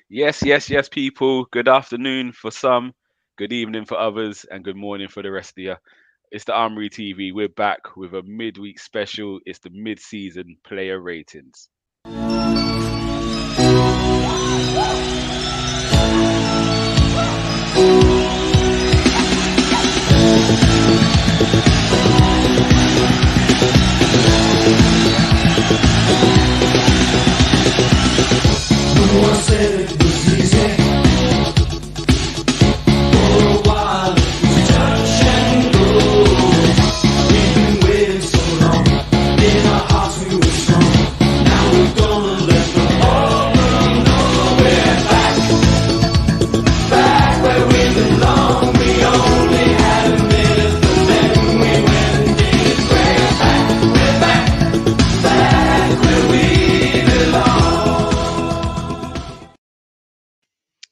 Yes, yes, yes, people. Good afternoon for some, good evening for others, and good morning for the rest of you. It's the Armoury TV. We're back with a midweek special. It's the mid-season player ratings.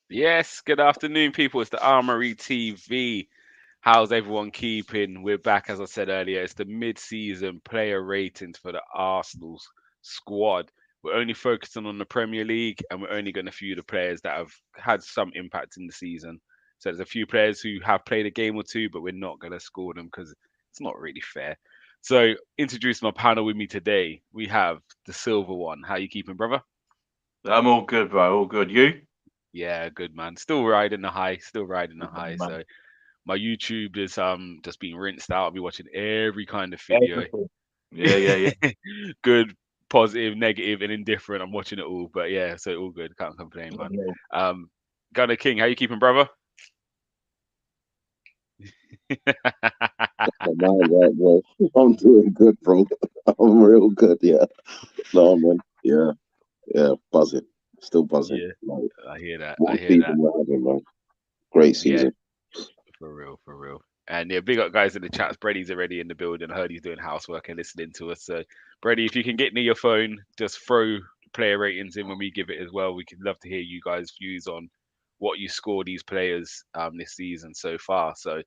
Yes, good afternoon, people. It's the Armoury TV. How's everyone keeping? We're back, as I said earlier. It's the mid-season player ratings for the Arsenal squad. We're only focusing on the Premier League, and we're only going to view the players that have had some impact in the season. So there's a few players who have played a game or two, but we're not going to score them because it's not really fair. So introduce my panel with me today. We have the Silva One. How you keeping, brother? I'm all good, bro. All good. You? Yeah, good man. Still riding the high. Still riding the high. Man. So my YouTube is just being rinsed out. I'll be watching every kind of video. Everything. Yeah. Good, positive, negative, and indifferent. I'm watching it all. But yeah, so all good. Can't complain, man. Yeah. Um, Gunner King, how you keeping, brother? Man, right, bro. I'm doing good, bro. I'm real good, yeah. No, man. Yeah, buzzing. Still buzzing. Yeah, Like, I hear that. I what a hear season that. we're having, man. Great Yeah, season. for real, for real. And yeah, big up guys in the chats. Brady's already in the building. I heard he's doing housework and listening to us. So, Brady, if you can get near your phone, just throw player ratings in when we give it as well. We could love to hear you guys' views on what you score these players this season so far. So,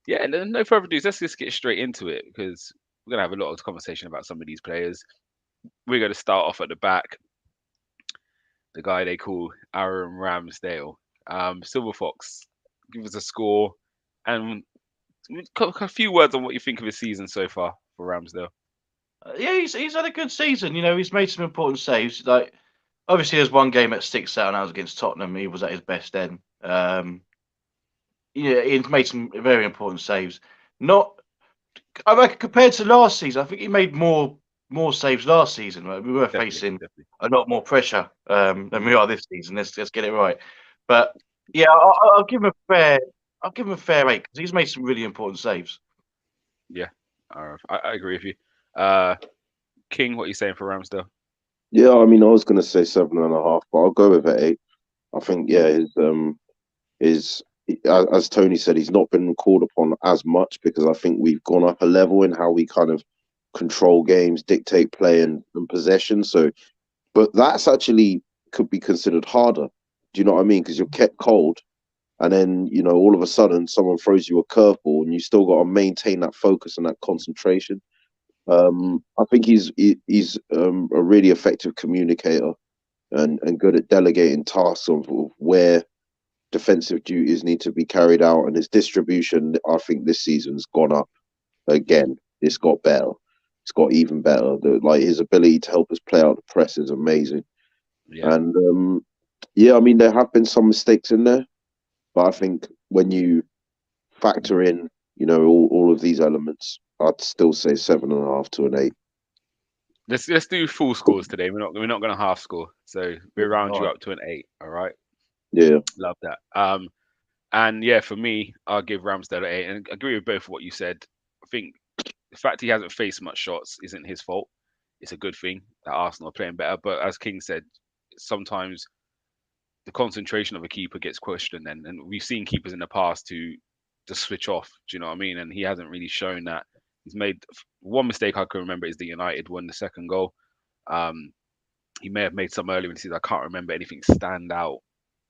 yeah, and then no further ado, let's just get straight into it because we're gonna have a lot of conversation about some of these players. We're gonna start off at the back. The guy they call Aaron Ramsdale, Silver Fox. Give us a score and a few words on what you think of his season so far for Ramsdale. Yeah, he's had a good season. He's made some important saves. Like, obviously, there's one game that sticks out, and that was against Tottenham. He was at his best then. Yeah, he's made some very important saves. Not, I reckon, compared to last season, I think he made more saves last season. Right? We were Definitely, facing definitely. a lot more pressure than we are this season. Let's get it right. But yeah, I'll give him a fair. I'll give him a fair rate because he's made some really important saves. Yeah, I agree with you. Uh, King, what are you saying for Ramsdale? Yeah, I mean, I was gonna say 7.5, but I'll go with an 8. I think, yeah, his as Tony said, he's not been called upon as much because I think we've gone up a level in how we kind of control games, dictate play and possession. So, but that's actually could be considered harder. Do you know what I mean? Because you're kept cold, and then all of a sudden someone throws you a curveball, and you still got to maintain that focus and that concentration. I think he's a really effective communicator and good at delegating tasks of where defensive duties need to be carried out, and his distribution, I think, this season's gone up again. It's got better. It's got even better. Like his ability to help us play out the press is amazing. Yeah, And yeah, I mean there have been some mistakes in there, but I think when you factor in, all of these elements, I'd still say 7.5 to an 8. let's do full scores today. We're not gonna half score, so we round All you right. up to an 8. All right, Yeah, love that. And yeah, for me, I'll give Ramsdale an 8, and I agree with both what you said. I think the fact he hasn't faced much shots isn't his fault. It's a good thing that Arsenal are playing better. But as King said, sometimes the concentration of a keeper gets questioned, and we've seen keepers in the past who just switch off. Do you know what I mean? And he hasn't really shown that. He's made one mistake I can remember is the United one, the second goal. Um, he may have made some earlier in the season. I can't remember anything stand out.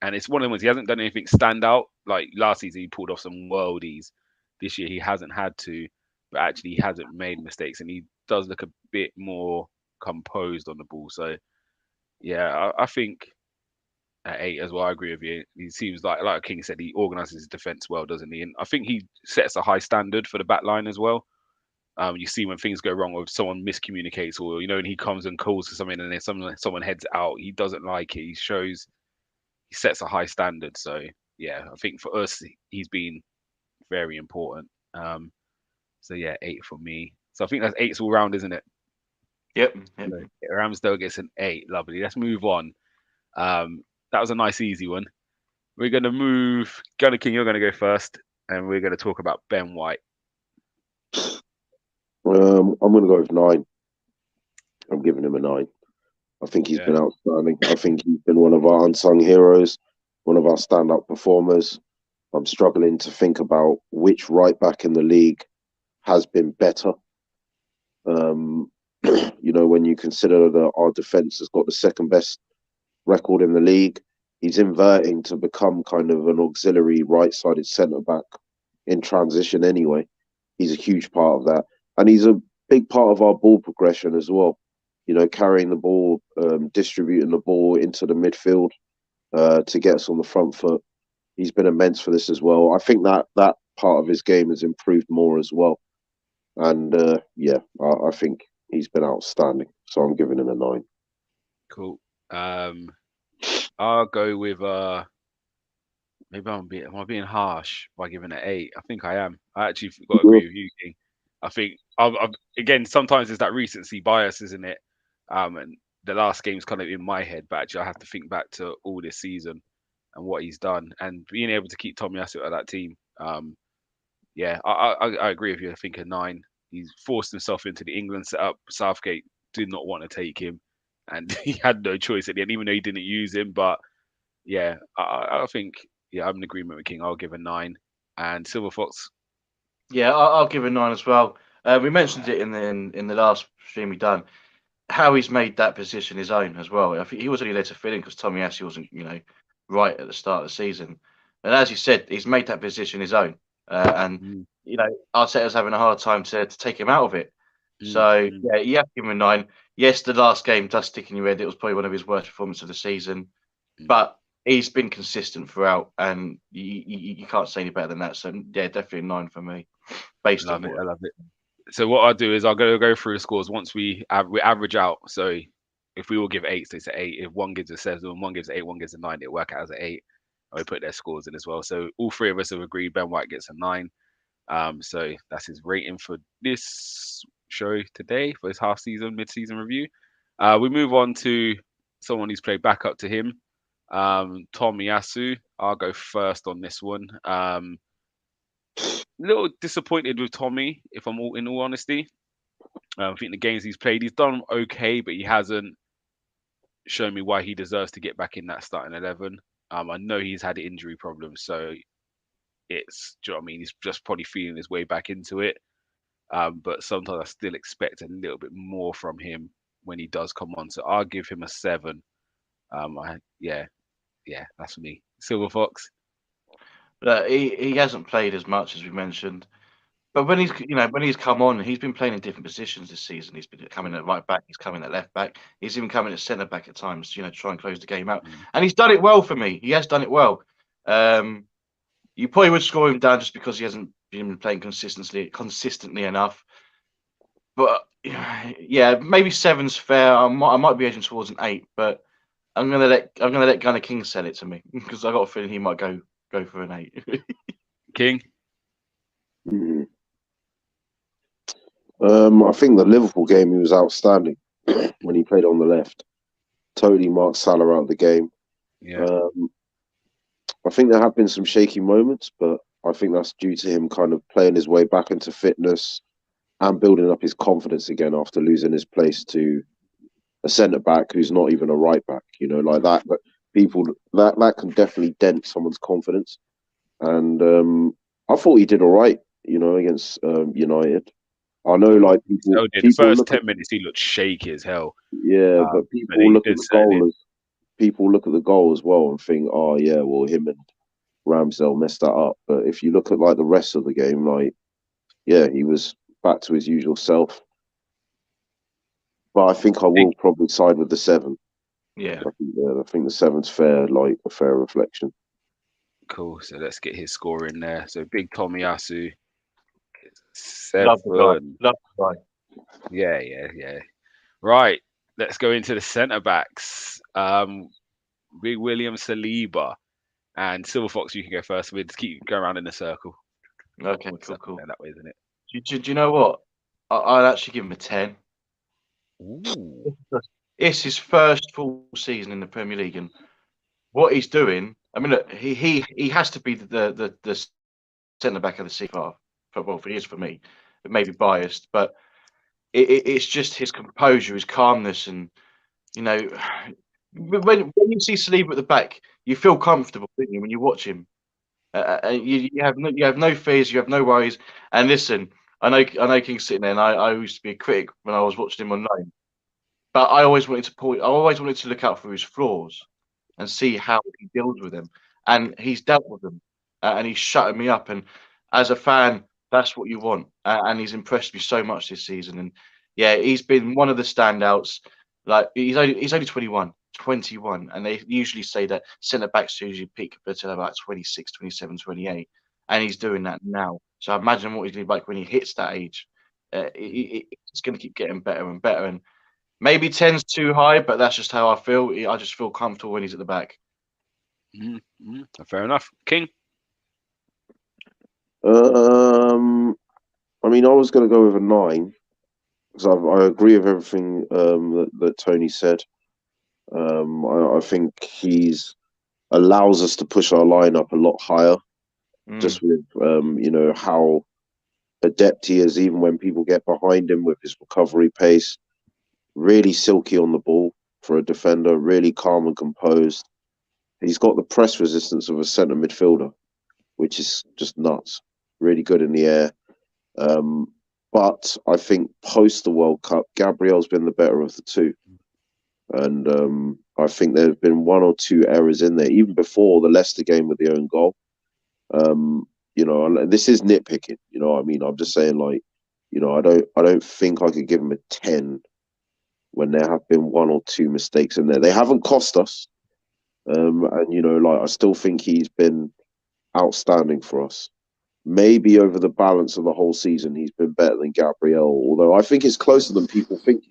And it's one of the ones he hasn't done anything stand out. Like last season, he pulled off some worldies. This year, he hasn't had to, but actually, he hasn't made mistakes, and he does look a bit more composed on the ball. So, yeah, I think at 8 as well. I agree with you. He seems like King said, he organises his defence well, doesn't he? And I think he sets a high standard for the back line as well. You see when things go wrong, or if someone miscommunicates, or and he comes and calls for something, and then someone heads out, he doesn't like it. He sets a high standard. So yeah, I think for us, he's been very important. So yeah, 8 for me. So I think that's 8's all round, isn't it? Yep. So Ramsdale gets an 8. Lovely. Let's move on. That was a nice, easy one. We're going to move. Gunner King, you're going to go first, and we're going to talk about Ben White. I'm going to go with 9. I'm giving him a 9. I think he's been outstanding. I think he's been one of our unsung heroes, one of our stand-up performers. I'm struggling to think about which right back in the league has been better. When you consider that our defence has got the second best record in the league, he's inverting to become kind of an auxiliary right-sided centre-back in transition anyway. He's a huge part of that. And he's a big part of our ball progression as well. Carrying the ball, distributing the ball into the midfield to get us on the front foot. He's been immense for this as well. I think that part of his game has improved more as well. And I think he's been outstanding. So I'm giving him a 9. Cool. I'll go with maybe am I being harsh by giving it 8? I think I am. I actually got to agree with you, King. I think again, sometimes there's that recency bias, isn't it? And the last game's kind of in my head, but actually I have to think back to all this season and what he's done, and being able to keep Tomiyasu at that team. I agree with you. I think a 9. He's forced himself into the England setup. Southgate did not want to take him, and he had no choice at the end, even though he didn't use him. But yeah, I think I'm in agreement with King. I'll give a 9. And Silver Fox. Yeah, I'll give a 9 as well. We mentioned it in the last stream we done, how he's made that position his own as well. I think he was only there to fill in because Tomiyasu wasn't, right at the start of the season. And as you said, he's made that position his own. Arteta's having a hard time to take him out of it. So yeah, you have to give him a 9. Yes, the last game does stick in your head. It was probably one of his worst performances of the season, but he's been consistent throughout, and you can't say any better than that. So yeah, definitely a 9 for me. I love it. So what I'll do is I'll go through the scores once we average out. So if we all give 8, so it's an 8. If one gives a 7, one gives 8, one gives a 9, it'll work out as an 8. And we put their scores in as well. So all 3 of us have agreed Ben White gets a 9. So that's his rating for this show today for his mid-season review. We move on to someone who's played back up to him, Tomiyasu. I'll go first on this one. A little disappointed with Tommy, if I'm in all honesty. I think the games he's played, he's done okay, but he hasn't shown me why he deserves to get back in that starting 11. I know he's had injury problems, so it's, do you know what I mean? He's just probably feeling his way back into it. But sometimes I still expect a little bit more from him when he does come on. So I'll give him a 7. That's for me. Silver Fox. He hasn't played as much as we mentioned, but when he's come on, he's been playing in different positions this season. He's been coming at right back, he's coming at left back, he's even coming at centre back at times. To try and close the game out, and he's done it well for me. He has done it well. You probably would score him down just because he hasn't been playing consistently enough. But yeah, maybe 7's fair. I might be edging towards an 8, but I'm gonna let Gunner King sell it to me because I got a feeling he might go for an 8. King. I think the Liverpool game, he was outstanding when he played on the left. Totally marked Salah out of the game. Yeah. I think there have been some shaky moments, but I think that's due to him kind of playing his way back into fitness and building up his confidence again after losing his place to a centre back who's not even a right back. Like that. But that can definitely dent someone's confidence. And I thought he did all right, against United. I know, like people. The first 10 minutes, he looked shaky as hell. Yeah, but people look at the goal look at the goal as well and think, oh yeah, well him and Ramsdale messed that up. But if you look at like the rest of the game, like he was back to his usual self. But I think I will probably side with the 7. Yeah. I think the seven's fair, like a fair reflection. Cool. So let's get his score in there. So big Tomiyasu, Love the guy. 7. Love the guy. Yeah. Right. Let's go into the centre backs. Big William Saliba and Silver Fox. You can go first. We'll just keep going around in a circle. Okay, Works cool, out cool. that way, isn't it? Do you know what? I'd actually give him a 10. Ooh. It's his first full season in the Premier League, and what he's doing. I mean, look, he has to be the centre back of the season. Well, he is for me. It may be biased, but it's just his composure, his calmness, and you know, when you see Saliba at the back, you feel comfortable, don't you, when you watch him. You have no fears, you have no worries. And listen, I know King's sitting there, and I used to be a critic when I was watching him on loan, but I always wanted to I always wanted to look out for his flaws and see how he deals with them. And he's dealt with them, and he's shutting me up. And as a fan, that's what you want. And he's impressed me so much this season. And yeah, he's been one of the standouts. Like he's only 21, and they usually say that centre backs usually peak until about 26, 27, 28, and he's doing that now. So imagine what he's going to be like when he hits that age. It's going to keep getting better and better. And maybe 10's too high, but that's just how I feel. I just feel comfortable when he's at the back. Fair enough. King? I mean, I was going to go with a 9 because I agree with everything that Tony said. I think he's allows us to push our line up a lot higher, just with how adept he is, even when people get behind him with his recovery pace. Really silky on the ball for a defender, really calm and composed. He's got the press resistance of a centre midfielder, which is just nuts. Really good in the air. But I think post the World Cup, Gabriel's been the better of the two. And I think there have been 1 or 2 errors in there, even before the Leicester game with the own goal. And this is nitpicking. I mean, I'm just saying, like, I don't think I could give him a 10 when there have been 1 or 2 mistakes in there. They haven't cost us, and I still think he's been outstanding for us. Maybe over the balance of the whole season, he's been better than Gabriel, although I think it's closer than people think.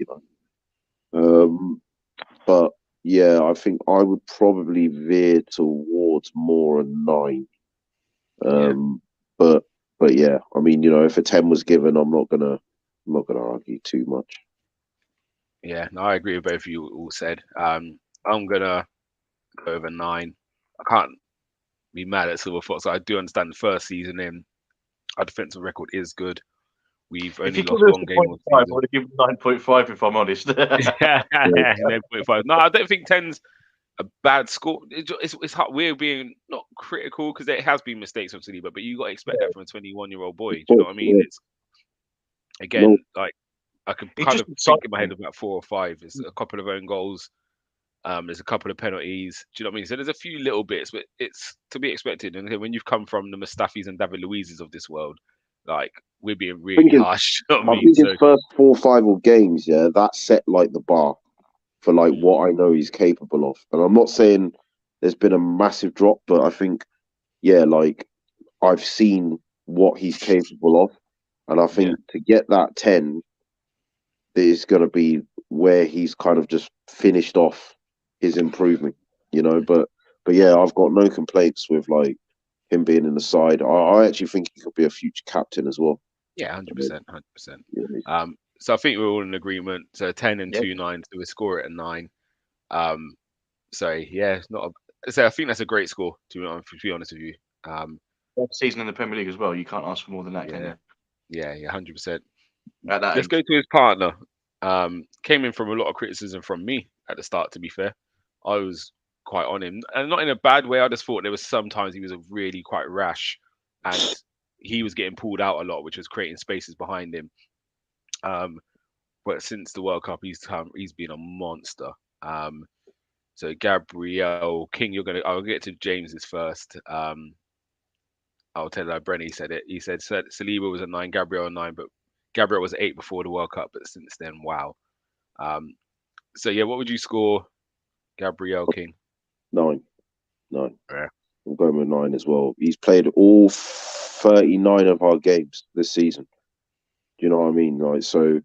But yeah, I think I would probably veer towards more a 9. But yeah, I mean, if a 10 was given, I'm not gonna argue too much. Yeah, no, I agree with both of you all said. I'm gonna go over 9. I can't be mad at Silver Fox. I do understand the first season in our defensive record is good. We've If only you give lost us 1 a game all 0.5, I season. would have given 9.5 if I'm honest. 9.5. No, I don't think 10's a bad score. It's hard. We're being not critical because there has been mistakes from Saliba, but you got to expect that from a 21-year-old boy. Do you know what I mean? It's again like I could It's kind just of think in my exciting. head about 4 or 5. There's a couple of own goals. There's a couple of penalties. Do you know what I mean? So there's a few little bits, but it's to be expected. And when you've come from the Mustafis and David Luiz's of this world, like we're being really harsh. You know what I I mean? think his first 4 or 5 games, yeah, that set like the bar for like what I know he's capable of. And I'm not saying there's been a massive drop, but I think, yeah, like I've seen what he's capable of. And I think to get that 10 is going to be where he's kind of just finished off his improvement, But yeah, I've got no complaints with like him being in the side. I actually think he could be a future captain as well. Yeah, 100%, 100%. So I think we're all in agreement. So 10 and 2 9, so we score it at 9. So yeah, it's not. So I think that's a great score. To be honest with you. Season in the Premier League as well. You can't ask for more than that, can you? Yeah, 100%. At that Let's go to his partner. Came in from a lot of criticism from me at the start. To be fair, I was quite on him, and not in a bad way. I just thought there was sometimes he was really quite rash, and he was getting pulled out a lot, which was creating spaces behind him. But since the World Cup, he's been a monster. So Gabriel King, I'll get to James's first. I'll tell you, Brenny said it. He said Saliba was a 9, Gabriel a 9, but Gabriel was 8 before the World Cup, but since then, wow. So yeah, what would you score Gabriel King. 9. Yeah. I'm going with 9 as well. He's played all 39 of our games this season. Do you know what I mean? Like, so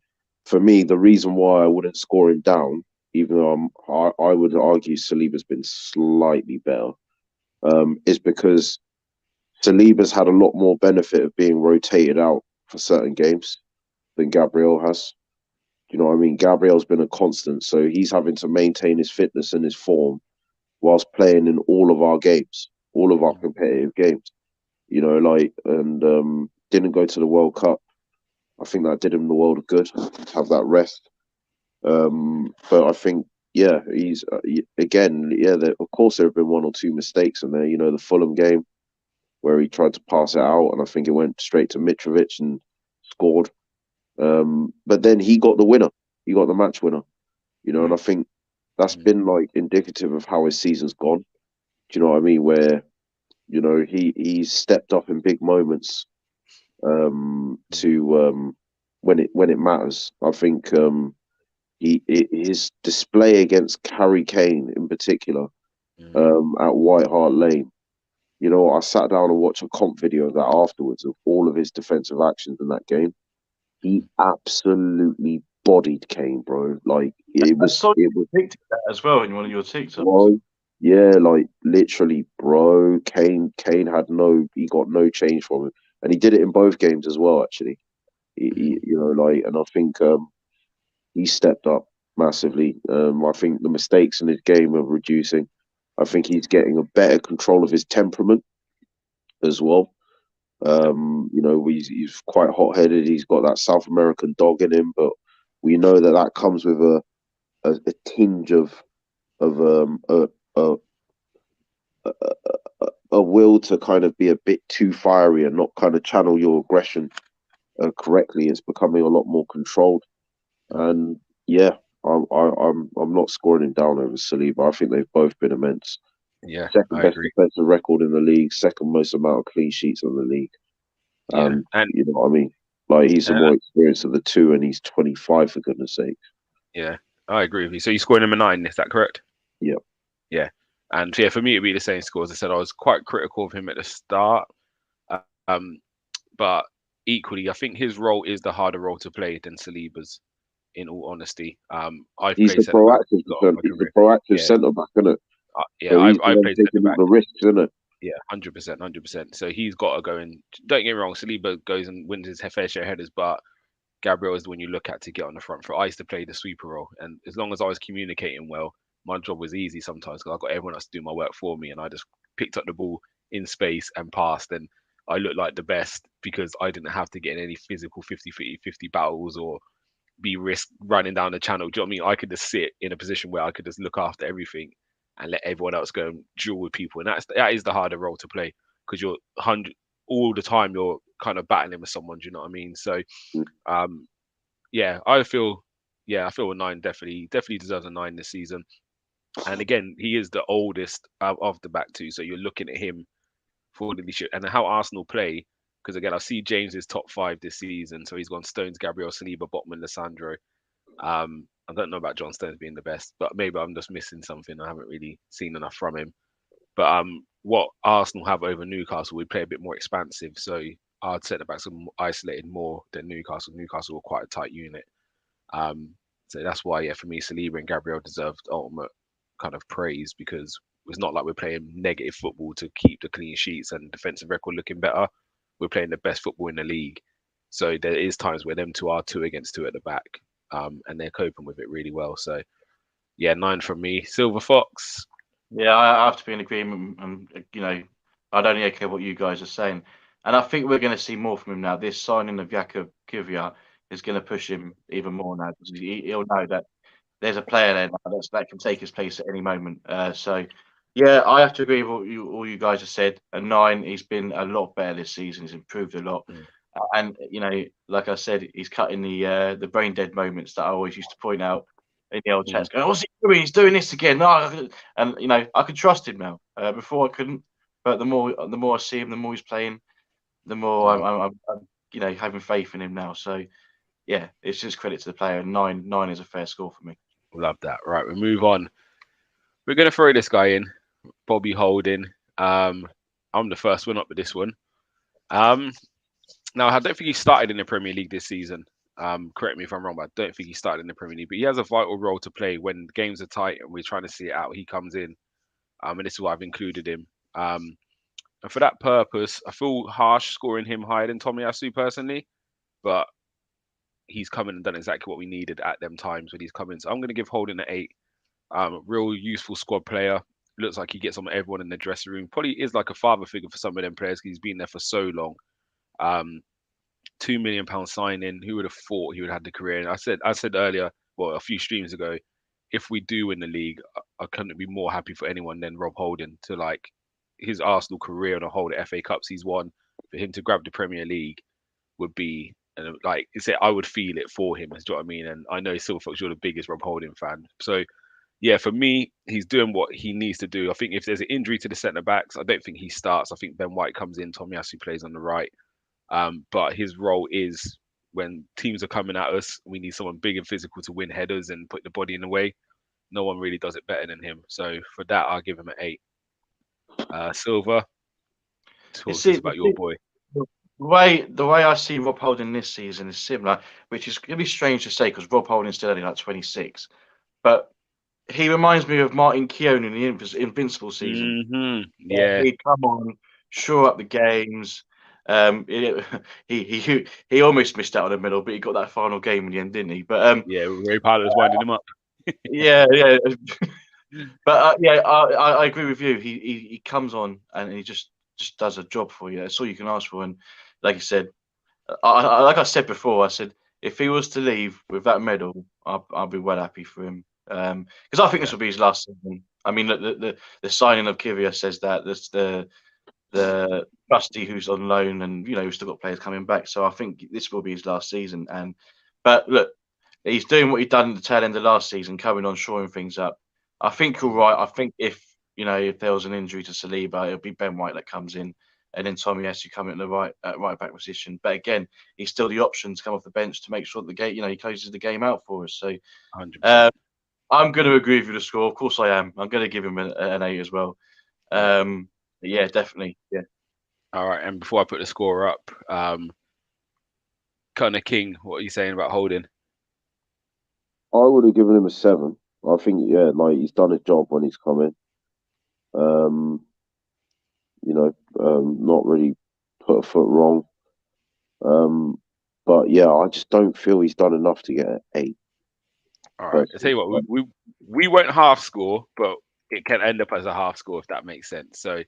for me, the reason why I wouldn't score him down, even though I would argue Saliba's been slightly better, is because Saliba's had a lot more benefit of being rotated out for certain games than Gabriel has. Do you know what I mean? Gabriel's been a constant, so he's having to maintain his fitness and his form whilst playing in all of our games, all of our competitive games. You know, like, and didn't go to the World Cup. I think that did him the world of good to have that rest. But I think, yeah, he's again, yeah. Of course, there have been one or two mistakes in there. You know, the Fulham game where he tried to pass it out, and I think it went straight to Mitrovic and scored. But then he got the winner. He got the match winner. You know, and I think that's been like indicative of how his season's gone. Do you know what I mean? Where, you know, he's stepped up in big moments to when it matters. I think his display against Harry Kane in particular at White Hart Lane. You know, I sat down and watched a comp video of that afterwards of all of his defensive actions in that game. He absolutely bodied Kane, bro. Like it was picked that as well in one of your TikToks. Bro, yeah, like literally, bro. Kane had he got no change from him, and he did it in both games as well. Actually, you know, like, and I think he stepped up massively. I think the mistakes in his game are reducing. I think he's getting a better control of his temperament as well. You know, he's quite hot-headed. He's got that South American dog in him, but we know that comes with a tinge of a, a will to kind of be a bit too fiery and not kind of channel your aggression correctly. It's becoming a lot more controlled, and yeah, I'm not scoring him down over Saliba. I think they've both been immense. Yeah, Second best defensive record in the league, second most amount of clean sheets in the league. And you know what I mean? Like, he's the more experienced of the two, and he's 25 for goodness sake. Yeah, I agree with you. So you scored him a 9, is that correct? Yeah. Yeah. And yeah, for me, it'd be the same score. As I said, I was quite critical of him at the start. But equally, I think his role is the harder role to play than Saliba's, in all honesty. He's the proactive centre back, isn't it? Yeah, so I played taking all the risks, isn't it? Yeah, 100%. So he's got to go and, don't get me wrong, Saliba goes and wins his fair share of headers, but Gabriel is the one you look at to get on the front foot. I used to play the sweeper role, and as long as I was communicating well, my job was easy sometimes because I got everyone else to do my work for me, and I just picked up the ball in space and passed, and I looked like the best because I didn't have to get in any physical 50-50 battles or be risk running down the channel. Do you know what I mean? I could just sit in a position where I could just look after everything and let everyone else go and duel with people, and that is the harder role to play because you're 100 all the time. You're kind of battling with someone. Do you know what I mean? So, yeah, I feel a 9 definitely deserves a 9 this season. And again, he is the oldest of the back two, so you're looking at him for the leadership and how Arsenal play. Because again, I see James's top 5 this season, so he's gone Stones, Gabriel, Saliba, Botman, Lissandro. I don't know about John Stones being the best, but maybe I'm just missing something. I haven't really seen enough from him. But what Arsenal have over Newcastle, we play a bit more expansive, so our centre backs are isolated more than Newcastle. Newcastle were quite a tight unit. So that's why, yeah, for me, Saliba and Gabriel deserved ultimate kind of praise because it's not like we're playing negative football to keep the clean sheets and defensive record looking better. We're playing the best football in the league. So there is times where them two are 2 against 2 at the back, and they're coping with it really well. So, yeah, 9 from me. Silver Fox. Yeah, I have to be in agreement, and you know, I'd only echo what you guys are saying. And I think we're going to see more from him now. This signing of Jakub Kiwior is going to push him even more now because he'll know that there's a player there now that can take his place at any moment. So, yeah, I have to agree with all you guys have said. A 9, he's been a lot better this season. He's improved a lot. And, you know, like I said, he's cutting the brain dead moments that I always used to point out in the old chats. Going, what's he doing? He's doing this again. No, and, you know, I can trust him now. Before I couldn't. But the more I see him, the more he's playing, the more I'm you know, having faith in him now. So, yeah, it's just credit to the player. 9 is a fair score for me. Love that. Right, we move on. We're gonna throw this guy in, Bobby Holding. I'm the first one up with this one. Um, Now I don't think he started in the Premier League this season. Correct me if I'm wrong, but I don't think he started in the Premier League. But he has a vital role to play when games are tight and we're trying to see it out. He comes in, and this is why I've included him. And for that purpose, I feel harsh scoring him higher than Tomiyasu personally, but he's come in and done exactly what we needed at them times when he's come in. So I'm going to give Holding an 8. Real useful squad player. Looks like he gets on everyone in the dressing room. Probably is like a father figure for some of them players. He's been there for so long. £2 million signing. Who would have thought he would have had the career? And I said earlier, well, a few streams ago, if we do win the league, I couldn't be more happy for anyone than Rob Holding to like his Arsenal career on a whole, the FA Cups he's won. For him to grab the Premier League would be like you said, I would feel it for him. Do you know what I mean? And I know Silverfox, you're the biggest Rob Holding fan, so yeah, for me, he's doing what he needs to do. I think if there's an injury to the centre backs, I don't think he starts. I think Ben White comes in, Tomiyasu plays on the right. But his role is when teams are coming at us, we need someone big and physical to win headers and put the body in the way. No one really does it better than him. So for that, I'll give him an 8. Silver, talk to us about your boy. The way I see Rob Holding this season is similar, which is going to be strange to say because Rob Holding's still only like 26. But he reminds me of Martin Keown in the Invincible season. Mm-hmm. Yeah. He'd come on, shore up the games. He almost missed out on the middle, but he got that final game in the end, didn't he? But yeah, Ray Parlour's winding him up. yeah. But yeah, I agree with you. He comes on and he just does a job for you. That's all you can ask for. And like I said, like I said before, I said if he was to leave with that medal, I'll be well happy for him. Because I think this will be his last season. I mean, the signing of Kivia says that. That's the trustee who's on loan, and we've still got players coming back. So I think this will be his last season. But look, he's doing what he'd done at the tail end of last season, coming on, shoring things up. I think you're right. I think if there was an injury to Saliba, it'll be Ben White that comes in, and then Tomiyasu coming in the right back position. But again, he's still the option to come off the bench to make sure that the game, he closes the game out for us. So 100%. I'm going to agree with you the score. Of course, I am. I'm going to give him an 8 as well. Yeah, definitely. Yeah. All right. And before I put the score up, Connor King, what are you saying about Holding? I would have given him a 7. I think, yeah, like he's done his job when he's come in. Not really put a foot wrong. But yeah, I just don't feel he's done enough to get an 8. All right. I'll tell you what, we won't half score, but it can end up as a half score if that makes sense. So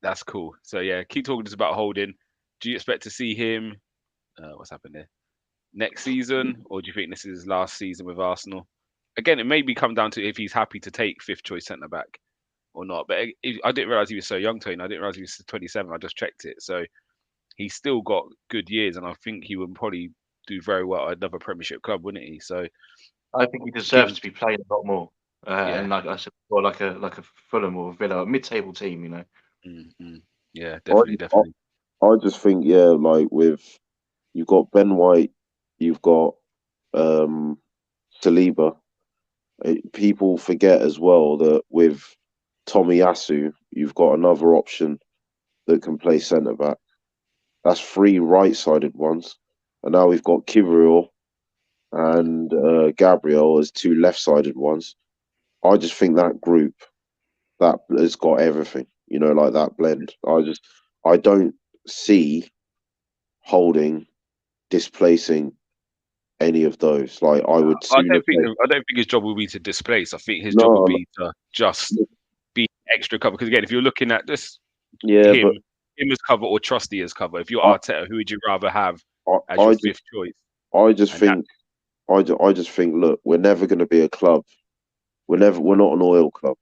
that's cool. So yeah, keep talking to us about Holding. Do you expect to see him? What's happened there? Next season, or do you think this is his last season with Arsenal? Again, it maybe come down to if he's happy to take 5th choice centre back or not. But I didn't realise he was so young, Tony. I didn't realise he was 27. I just checked it. So he's still got good years, and I think he would probably do very well at another Premiership club, wouldn't he? So I think he deserves to be playing a lot more. Yeah. And like I said before, like a Fulham or a Villa, a mid-table team, Mm-hmm. Yeah, definitely. I just think, yeah, like you've got Ben White, you've got Saliba. People forget as well that with Tomiyasu, you've got another option that can play centre back. That's 3 right-sided ones, and now we've got Kivriel and Gabriel as 2 left-sided ones. I just think that group that has got everything, like that blend. I don't see Holding displacing any of those. Like I would. I don't think his job will be to displace. I think his job will be to just be extra cover. Because again, if you're looking at this, him as cover or Trusty as cover. If you're Arteta, who would you rather have as your 5th choice? I just think. Look, we're never going to be a club. We're not an oil club.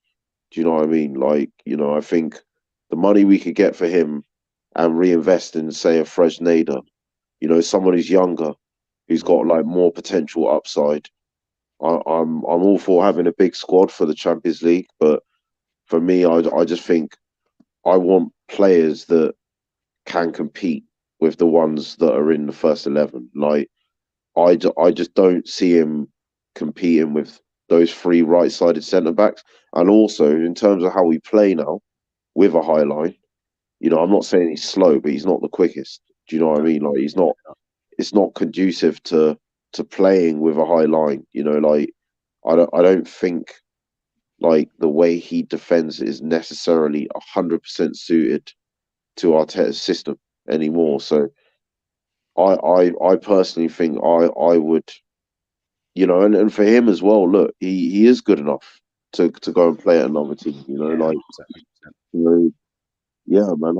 Do you know what I mean? Like, I think the money we could get for him and reinvest in, say, a Fresneda, someone who's younger, who's got like more potential upside. I'm all for having a big squad for the Champions League, but for me, I just think I want players that can compete with the ones that are in the first 11. Like I just don't see him competing with those three right-sided centre backs, and also in terms of how we play now with a high line. I'm not saying he's slow, but he's not the quickest. Do you know what I mean? Like he's not. It's not conducive to playing with a high line. Like I don't think like the way he defends is necessarily 100% suited to Arteta's system anymore. So I personally think I would, and for him as well. Look, he is good enough to go and play at another team. Like 100%. yeah, man.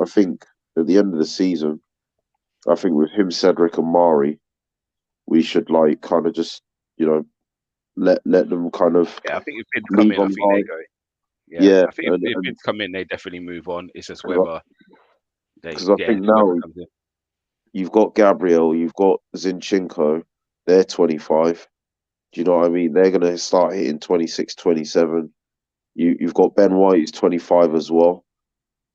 I think at the end of the season, I think with him, Cedric, and Mari, we should like kind of just let them kind of Yeah, I think if bids come leave in, I on think they high. go. Yeah, Yeah, I think if bids come in, they definitely move on. It's just because whether I yeah, think whoever now comes in. you've got Gabriel, you've got Zinchenko, they're 25. Do you know what I mean? They're going to start hitting 26, 27. You've got Ben White, who's 25 as well.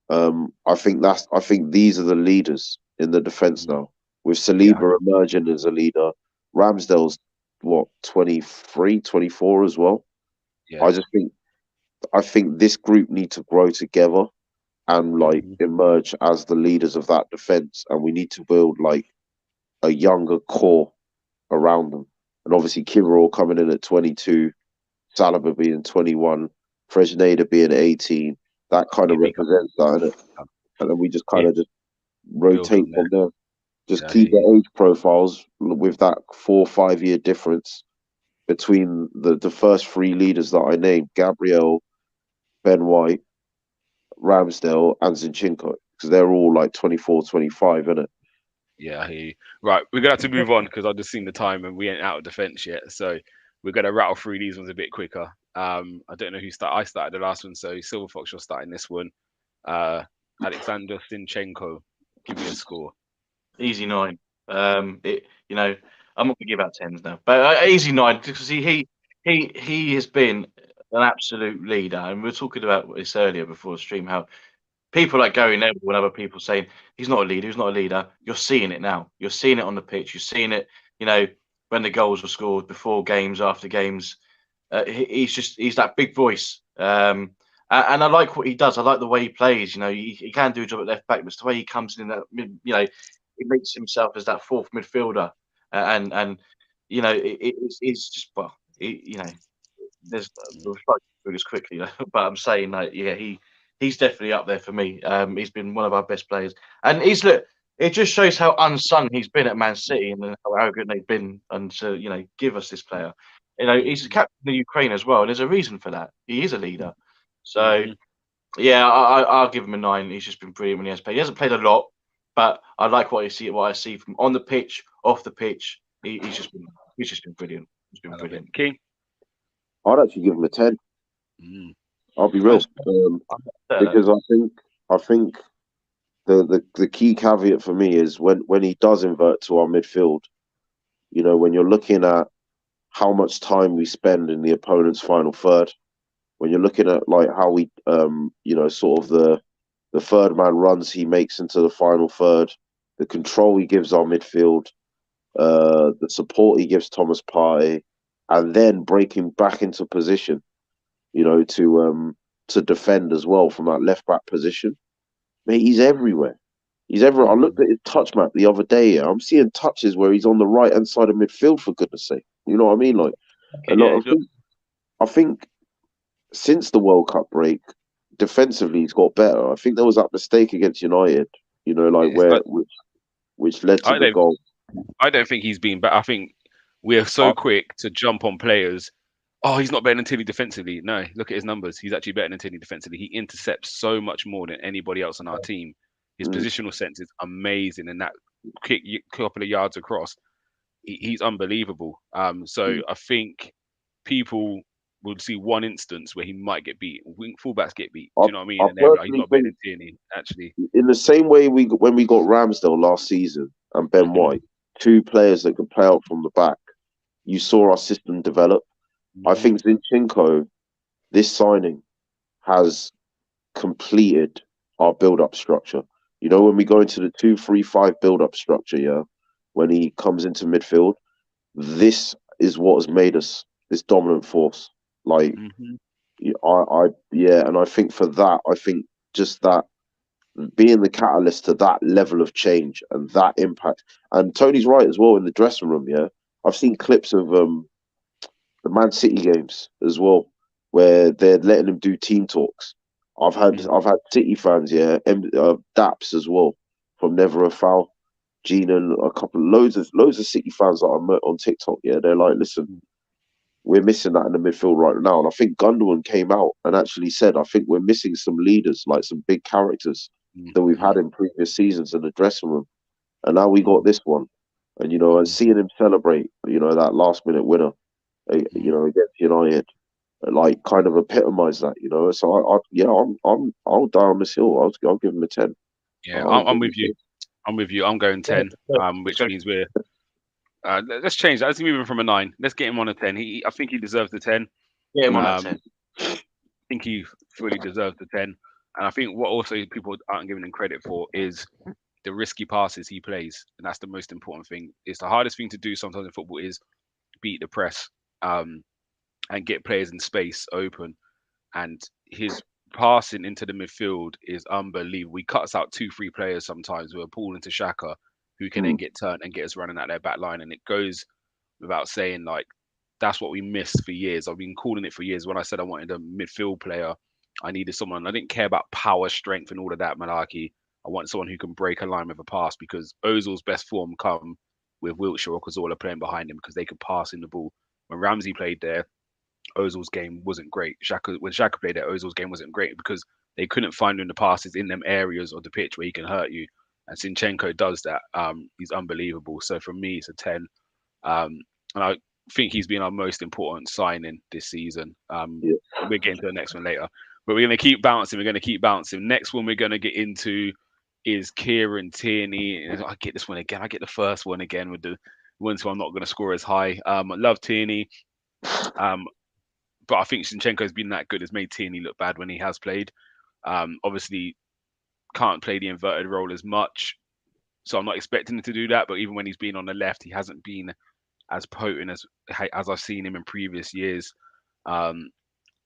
I think these are the leaders in the defence now. With Saliba emerging as a leader, Ramsdale's what 23, 24 as well. Yeah. I think this group need to grow together and like emerge as the leaders of that defence, and we need to build like a younger core around them. And obviously, Kivior coming in at 22, Saliba being 21, Fresneda being 18. That kind of represents that, innit? And then we just kind of just rotate from there. Just keep the age profiles with that 4 or 5 year difference between the first three leaders that I named: Gabriel, Ben White, Ramsdale, and Zinchenko, because they're all like 24, 25, innit? Yeah, I hear you. Right, we're gonna have to move on because I've just seen the time and we ain't out of defence yet. So we're gonna rattle through these ones a bit quicker. I don't know who started. I started the last one, so Silver Fox, you're starting this one. Alexander Zinchenko, give me a score. Easy 9. I'm not gonna give out 10s now, but easy 9 because he has been an absolute leader, and we were talking about this earlier before the stream. How people like Gary Neville and other people saying he's not a leader, he's not a leader. You're seeing it now. You're seeing it on the pitch. You're seeing it, when the goals were scored, before games, after games. He's that big voice. And I like what he does. I like the way he plays. He can do a job at left back, but it's the way he comes in that, he makes himself as that fourth midfielder. And it's just, well, there's we'll try to do this quickly, but I'm saying like, yeah, he's definitely up there for me. He's been one of our best players, and it just shows how unsung he's been at Man City and how arrogant they've been, and to give us this player. He's the captain of the Ukraine as well, and there's a reason for that. He is a leader, so yeah, I'll give him a 9. He's just been brilliant when he has played. He hasn't played a lot, but I like what I see from on the pitch, off the pitch. He's just been brilliant. He's been brilliant. King, I'd actually give him a 10. I'll be real, because I think the key caveat for me is when he does invert to our midfield. When you're looking at how much time we spend in the opponent's final third, when you're looking at like how we sort of the third man runs he makes into the final third, the control he gives our midfield, the support he gives Thomas Partey, and then breaking back into position, to defend as well from that left back position. Mate, he's everywhere. He's everywhere. I looked at his touch map the other day. I'm seeing touches where he's on the right hand side of midfield, for goodness sake. You know what I mean? Like, I think since the World Cup break, defensively he's got better. I think there was that mistake against United, which led to the goal. I don't think he's been better. I think we are so quick to jump on players. Oh, he's not better than Tilly defensively. No, look at his numbers. He's actually better than Tilly defensively. He intercepts so much more than anybody else on our team. His positional sense is amazing, and that kick couple of yards across, he's unbelievable. So I think people will see one instance where he might get beat. Fullbacks get beat. Do you know what I mean? And they're like, he's not better than Tierney, actually. In the same way when we got Ramsdale last season and Ben White, two players that could play out from the back, you saw our system develop. I think Zinchenko, this signing, has completed our build-up structure. When we go into the 2-3-5 build-up structure, when he comes into midfield, this is what has made us this dominant force. Like Mm-hmm. and I think for that, I think just that being the catalyst to that level of change and that impact. And Tony's right as well in the dressing room. Yeah, I've seen clips of the Man City games as well, where they're letting him do team talks. I've had City fans, Daps as well from Never a Foul, Gene and a couple loads of City fans that I met on TikTok. Yeah, they're like, listen, we're missing that in the midfield right now. And I think Gundogan came out and actually said, I think we're missing some leaders, like some big characters that we've had in previous seasons in the dressing room. And now we got this one. And, and seeing him celebrate, that last minute winner, against United, like kind of epitomised that. So I'll die on this hill. I'll give him a 10. Yeah, I'm with you. I'm going 10, which means we're. Let's change that. Let's move him from a 9. Let's get him on a 10. I think he deserves the 10. Yeah, him on that 10. I think he fully deserves the 10. And I think what also people aren't giving him credit for is the risky passes he plays, and that's the most important thing. It's the hardest thing to do sometimes in football is beat the press, and get players in space open. And his passing into the midfield is unbelievable. He cuts out 2-3 players sometimes with a Paul into Xhaka, who can then get turned and get us running at their back line. And it goes without saying, like, that's what we missed for years. I've been calling it for years. When I said I wanted a midfield player, I needed someone. I didn't care about power, strength, and all of that malarkey. I want someone who can break a line with a pass, because Ozil's best form come with Wiltshire or Cazorla playing behind him, because they could pass in the ball. When Ramsey played there, Ozil's game wasn't great. When Xhaka played there, Ozil's game wasn't great because they couldn't find him the passes in them areas of the pitch where he can hurt you. And Zinchenko does that. He's unbelievable. So for me, it's a 10. And I think he's been our most important signing this season. We're getting to the next one later. But we're going to keep bouncing. We're going to keep bouncing. Next one we're going to get into is Kieran Tierney. I get this one again. I get the first one again with the ones who I'm not going to score as high. I love Tierney. But I think Zinchenko's been that good. Has made Tierney look bad when he has played. Obviously, can't play the inverted role as much. So I'm not expecting him to do that. But even when he's been on the left, he hasn't been as potent as I've seen him in previous years,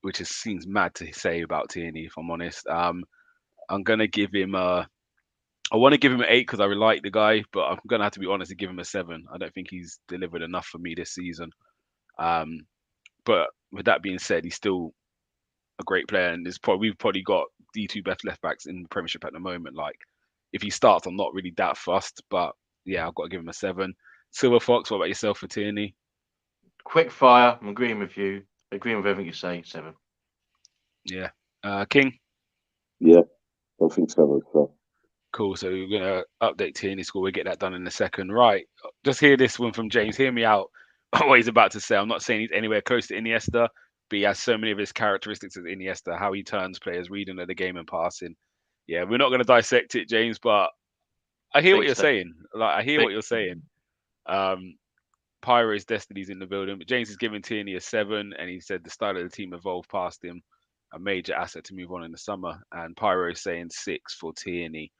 which seems mad to say about Tierney, if I'm honest. I'm gonna give him I want to give him an 8 because I really like the guy, but I'm gonna have to be honest and give him a 7. I don't think he's delivered enough for me this season. But with that being said, he's still a great player, and we've probably got the 2 best left backs in the Premiership at the moment. Like, if he starts, I'm not really that fussed, but yeah, I've got to give him a 7. Silver Fox, what about yourself for Tierney? Quick fire. I'm agreeing with you. Agreeing with everything you say. 7. Yeah. King? Yeah, I think 7. So. Cool. So we're going to update Tierney score. We'll get that done in a second. Right. Just hear this one from James. Hear me out. What he's about to say. I'm not saying he's anywhere close to Iniesta, but he has so many of his characteristics as Iniesta, how he turns players, reading of the game and passing. Yeah, we're not going to dissect it, James, but I hear what you're saying. Like, I hear what you're saying. Pyro's destiny's in the building, but James is giving Tierney a 7, and he said the style of the team evolved past him, a major asset to move on in the summer. And Pyro's saying 6 for Tierney.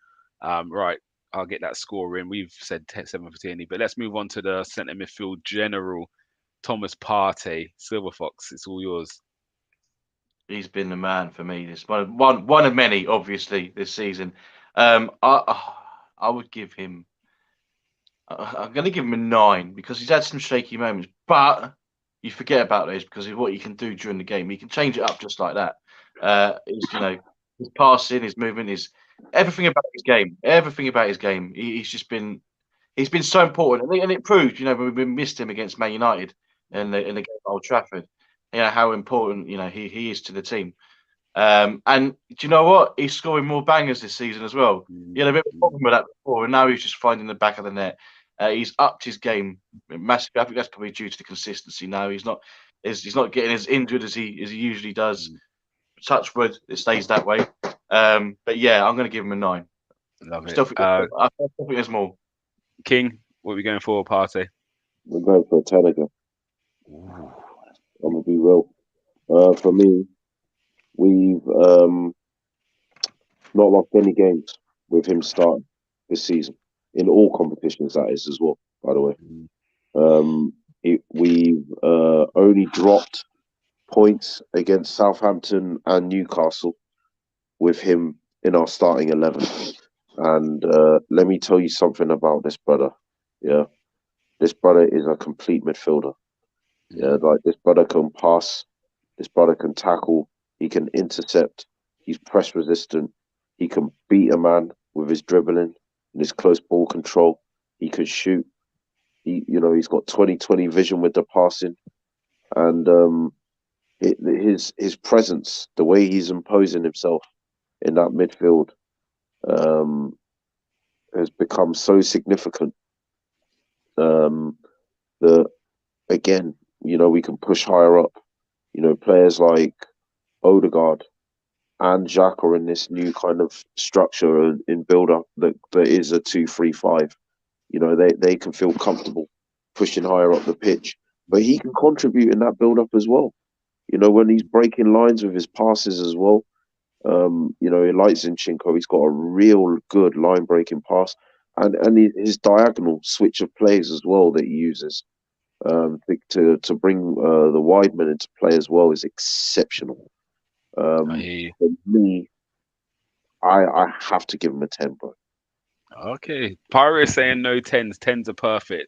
Right, I'll get that score in. We've said 7 for Tierney, but let's move on to the centre midfield general, Thomas Partey. Silver Fox, it's all yours. He's been the man for me. This one of many, obviously, this season. I would give him. I'm going to give him a 9 because he's had some shaky moments, but you forget about those because of what he can do during the game. He can change it up just like that. His passing, his movement, his everything about his game. Everything about his game. He's been so important, and it proved. When we missed him against Man United in the game at Old Trafford. How important he is to the team. And do you know what? He's scoring more bangers this season as well. He had a bit of a problem with that before, and now he's just finding the back of the net. He's upped his game massively. I think that's probably due to the consistency now. He's not getting as injured as he usually does. Touch wood, it stays that way. But yeah, I'm going to give him a 9. Love it. I still think there's more. King, what are we going for, Partey? We're going for a 10 again. I'm going to be real. For me, we've not lost any games with him starting this season in all competitions. That is as well, by the way. we've only dropped points against Southampton and Newcastle with him in our starting 11. And let me tell you something about this brother. Yeah, this brother is a complete midfielder. Yeah, like this brother can pass, this brother can tackle, he can intercept, he's press resistant, he can beat a man with his dribbling and his close ball control. He can shoot. He's got 20/20 vision with the passing, and his presence, the way he's imposing himself in that midfield, um, has become so significant that again, we can push higher up. Players like Odegaard and Jack are in this new kind of structure in build-up that is a 2-3-5. They can feel comfortable pushing higher up the pitch, but he can contribute in that build-up as well. When he's breaking lines with his passes as well. Like Zinchenko, he's got a real good line-breaking pass, and his diagonal switch of plays as well that he uses to bring the wide men into play as well is exceptional. I hear you. For me, I have to give him a 10, bro. Okay. Pyro is saying no tens. Tens are perfect.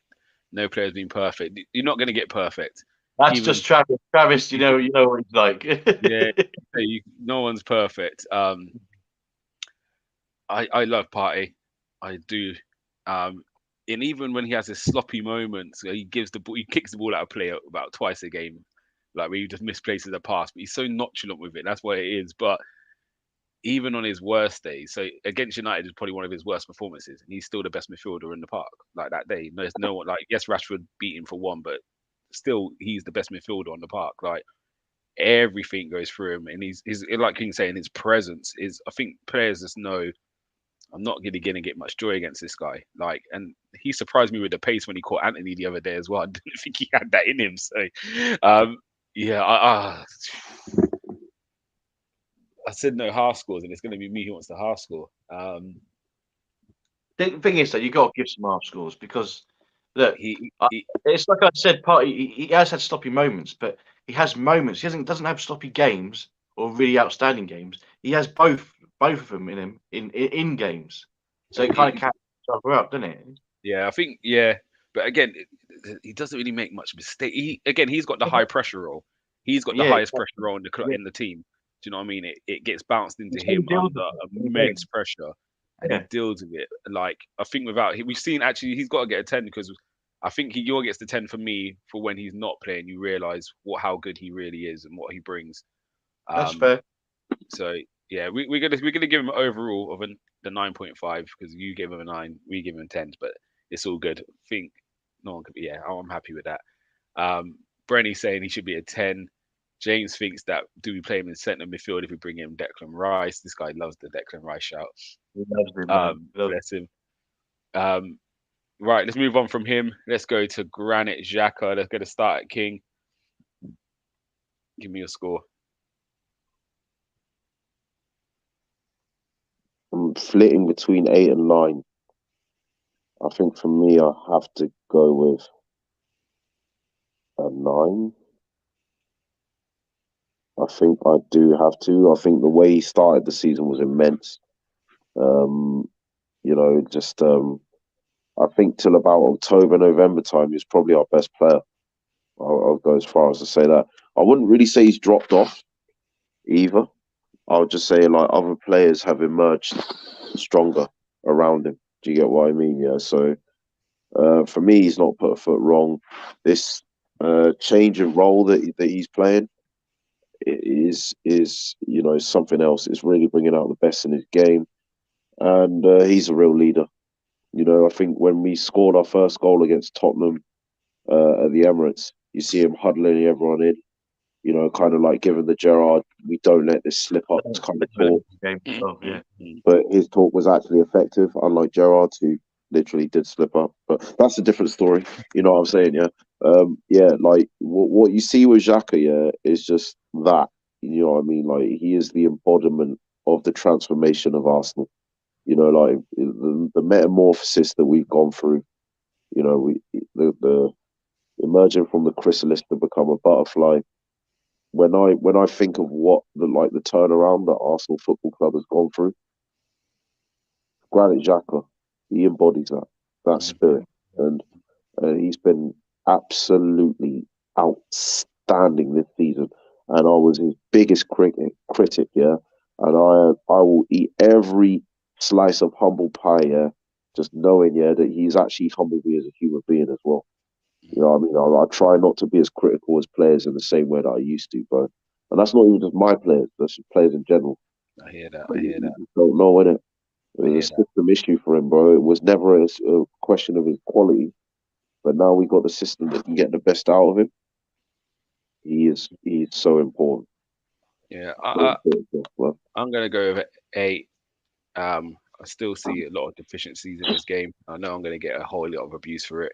No player's been perfect. You're not going to get perfect. That's just Travis. Travis, you know what he's like. Yeah, no one's perfect. I love Partey. I do. And even when he has his sloppy moments, he gives the ball, he kicks the ball out of play about twice a game, like where he just misplaces a pass. But he's so nonchalant with it. That's what it is. But even on his worst days, so against United is probably one of his worst performances, and he's still the best midfielder in the park. Like that day, there's no one like yes, Rashford beat him for one, but still he's the best midfielder on the park. Like everything goes through him, and he's like King saying his presence is. I think players just know I'm not really going to get much joy against this guy. Like, and he surprised me with the pace when he caught Anthony the other day as well. I didn't think he had that in him. So, yeah, I said no half scores, and it's going to be me who wants the half score. The thing is that you got to give some half scores because look, He it's like I said, he has had sloppy moments, but he has moments. He doesn't have sloppy games or really outstanding games. He has both of them in him in games, so it kind of catches each other up, doesn't it? yeah, I think but again, he doesn't really make much mistake. He's got the high pressure role. He's got the Yeah, highest pressure role in the team. Do you know what I mean? It gets bounced into he him deals under with it in the game. immense pressure, and he Yeah, deals with it. Like I think we've seen actually he's got to get a 10 because I think he gets the 10 for me for when he's not playing. You realise how good he really is and what he brings. that's Um, fair. so yeah, we're gonna give him overall of the 9.5 because you gave him a 9, we give him 10, but it's all good. I think no one could be. Yeah, I'm happy with that. Brenny saying he should be a 10. James thinks that do we play him in centre midfield if we bring in Declan Rice? This guy loves the Declan Rice shout. He loves it, man. Bless him. Right, let's move on from him. Let's go to Granit Xhaka. Let's get a start at King. Give me your score. I'm flitting between 8 and 9. I think for me, I have to go with a 9. I think I do have to. I think the way he started the season was immense. I think till about October, November time, he was probably our best player. I'll go as far as to say that. I wouldn't really say he's dropped off either. I'll just say like other players have emerged stronger around him. Do you get what I mean? Yeah. So for me, he's not put a foot wrong. This change of role that he's playing is something else. It's really bringing out the best in his game, and he's a real leader. I think when we scored our first goal against Tottenham at the Emirates, you see him huddling everyone in. Kind of like giving the Gerrard, we don't let this slip up kind of talk. Yeah. But his talk was actually effective, unlike Gerrard's, who literally did slip up. But that's a different story. You know what I'm saying? Yeah. Like what you see with Xhaka, yeah, is just that. You know what I mean? Like he is the embodiment of the transformation of Arsenal. Like the metamorphosis that we've gone through. We emerging from the chrysalis to become a butterfly. When I think of what the turnaround that Arsenal Football Club has gone through, Granit Xhaka, he embodies that spirit, and he's been absolutely outstanding this season. And I was his biggest critic, yeah. And I will eat every slice of humble pie, yeah, just knowing, yeah, that he's actually humbled me as a human being as well. You know what I mean? I try not to be as critical as players in the same way that I used to, bro. And that's not even just my players, that's just players in general. I hear that. You don't know, innit? It was a system issue for him, bro. It was never a question of his quality. But now we got the system that can get the best out of him. He's so important. Yeah, Well, I'm gonna go with 8. I still see a lot of deficiencies in this game. I know I'm gonna get a whole lot of abuse for it,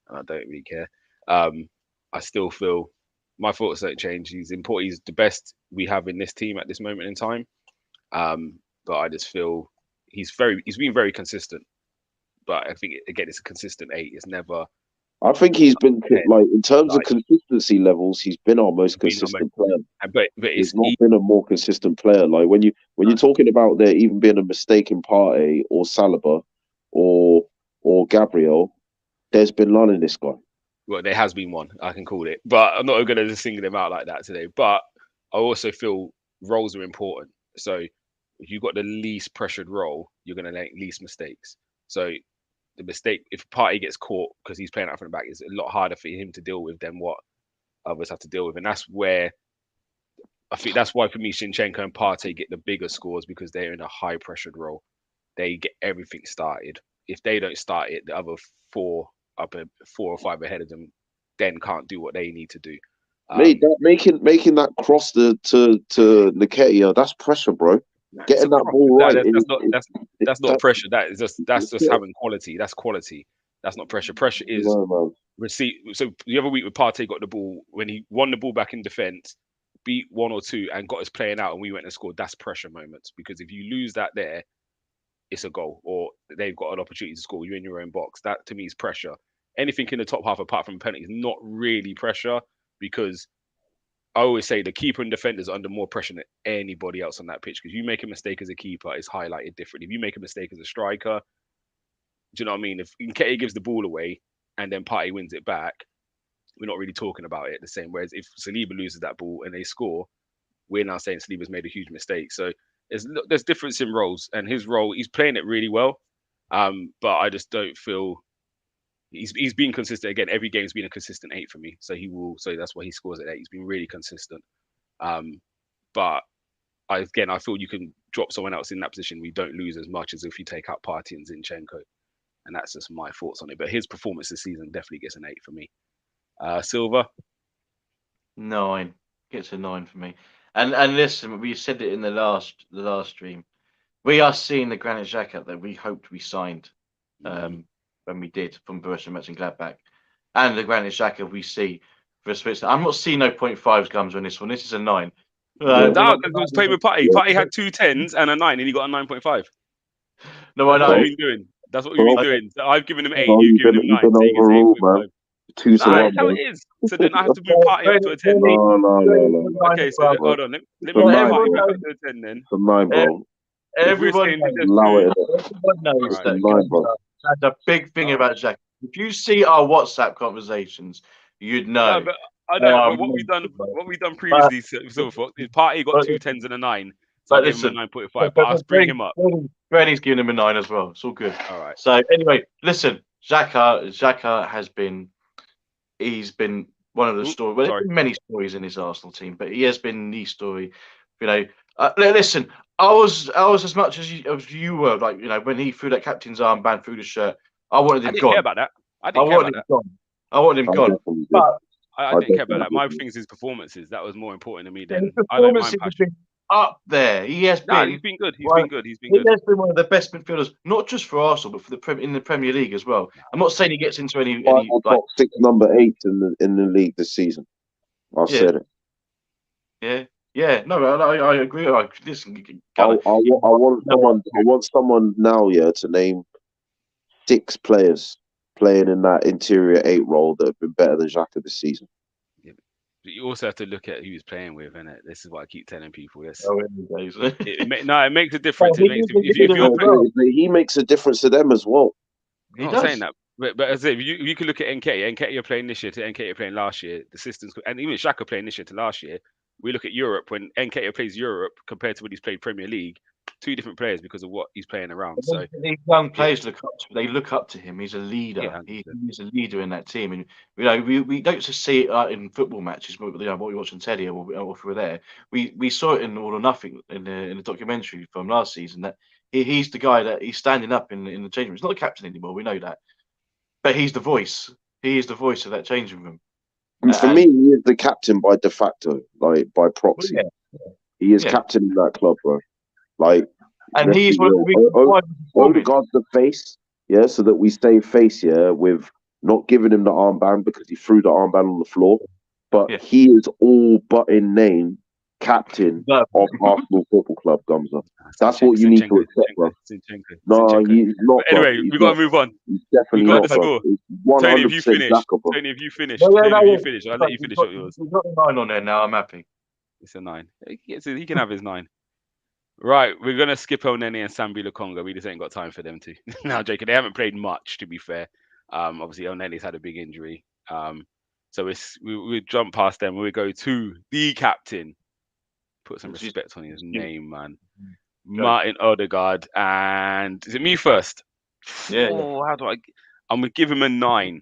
and I don't really care. I still feel my thoughts don't change. He's important. He's the best we have in this team at this moment in time. But I just feel he's been very consistent. But I think again, it's a consistent 8. It's never. I think he's been 10. like in terms of Like, consistency levels, he's been our most been our consistent player. but He's not been a more consistent player. Like when you're talking about there even being a mistake in Partey or Saliba or Gabriel, there's been none in this guy. Well, there has been one. I can call it, but I'm not going to just single them out like that today. But I also feel roles are important. So if you've got the least pressured role, you're going to make least mistakes. So the mistake, if Partey gets caught because he's playing out from the back, is a lot harder for him to deal with than what others have to deal with, and that's where I think that's why for me, Zinchenko and Partey get the bigger scores because they're in a high pressured role. They get everything started. If they don't start it, the other 4 or 5 ahead of them then can't do what they need to do. Mate, making that cross to Nketiah, that's pressure, bro. Getting that ball right. That's not pressure. That's just having quality. That's quality. That's not pressure. Pressure is receipt. So the other week with Partey got the ball when he won the ball back in defence, beat 1 or 2 and got us playing out, and we went and scored. That's pressure moments, because if you lose that there, it's a goal, or they've got an opportunity to score. You're in your own box. That to me is pressure. Anything in the top half apart from penalty is not really pressure, because I always say the keeper and defenders are under more pressure than anybody else on that pitch, because you make a mistake as a keeper, it's highlighted different. If you make a mistake as a striker, do you know what I mean? If Nketiah gives the ball away and then Partey wins it back, we're not really talking about it the same. Whereas if Saliba loses that ball and they score, we're now saying Saliba's made a huge mistake. So there's difference in roles, and his role, he's playing it really well. But I just don't feel he's been consistent. Again, every game's been a consistent 8 for me. So that's why he scores at 8. He's been really consistent. But I feel you can drop someone else in that position. We don't lose as much as if you take out Partey and Zinchenko. And that's just my thoughts on it. But his performance this season definitely gets an 8 for me. Silva? 9. Gets a 9 for me. And listen, we said it in the last stream. We are seeing the Granit Xhaka that we hoped we signed when we did from Borussia Mönchengladbach. And the Granit Xhaka we see for Switzerland. I'm not seeing no 0.5s Gums on this one. This is a 9. Because it was playing with Partey. Partey had 2 10s and a 9, and he got a 9.5. No, I know. That's what we've been doing. That's what we've been doing. So I've given him 8, Bro, you've given him 9. So he gets 8.5. 2 to 1. That's how it is. So then I have to move Partey up to a 10. No. Okay, so hold on. Let me move Partey back up to a 10 then. It's a 9, bro. Everyone knows that that's a big thing about Xhaka. If you see our WhatsApp conversations, you'd know. No, but I know. But what we've done previously, Silverfox, is Partey got 2 10s and a 9. So I gave him a 9.5. But I'll bring him up. Granny's giving him a 9 as well. It's all good. All right. So anyway, listen, Xhaka has been. He's been one of the stories. Well, there's been many stories in his Arsenal team, but he has been the story. You know, listen, I was as much as you were. Like, you know, when he threw that captain's armband through the shirt, I wanted him gone. I didn't care about that. I wanted him gone. But I didn't care about that. My thing is his performances. That was more important to me than his performances have been up there. He has been. He's been good. He's been good. He has been one of the best midfielders, not just for Arsenal, but for in the Premier League as well. I'm not saying he gets into any top 6 number 8 in the league this season. I said it. Yeah. No, I agree. Listen, I want someone now, to name 6 players playing in that interior 8 role that have been better than Xhaka this season. Yeah. But you also have to look at who he's playing with, innit? This is what I keep telling people. This Oh, anyways. it makes a difference. Oh, It makes if you're But he makes a difference to them as well. I'm not saying that, but as if you can look at Nketiah playing this year to Nketiah playing last year, the systems, and even Xhaka playing this year to last year. We look at Europe when Nketiah plays Europe compared to when he's played Premier League, 2 different players because of what he's playing around. So these young players look up to him. He's a leader. yeah, He's a leader in that team, and we don't just see it in football matches. But what we watch on telly or if we're there, we saw it in All or Nothing in the documentary from last season. That he's the guy that he's standing up in the changing room. He's not the captain anymore. We know that, but he's the voice. He is the voice of that changing room. And for me, he is the captain by de facto, like by proxy. He is captain in that club, bro. Like, and he's one of the reasons why Odegaard's the face, so that we stay face, with not giving him the armband because he threw the armband on the floor. But he is all but in name captain of Arsenal Football Club, Gumsa. That's what you need to accept, bro. No, he's not. But anyway, we got to move on. He's definitely not. Tony, if you finish, I'll let you finish what yours. We've got a 9 on there now. I'm happy. It's a 9. He can have his 9. Right, we're gonna skip Onene and Sambi Lukonga. We just ain't got time for them to. Now, Jacob, they haven't played much, to be fair. Obviously Onene's had a big injury. So we jump past them. We go to the captain. Put some respect on his name, man. Martin Odegaard. And is it me first? Yeah. Oh, how do I'm gonna give him a 9.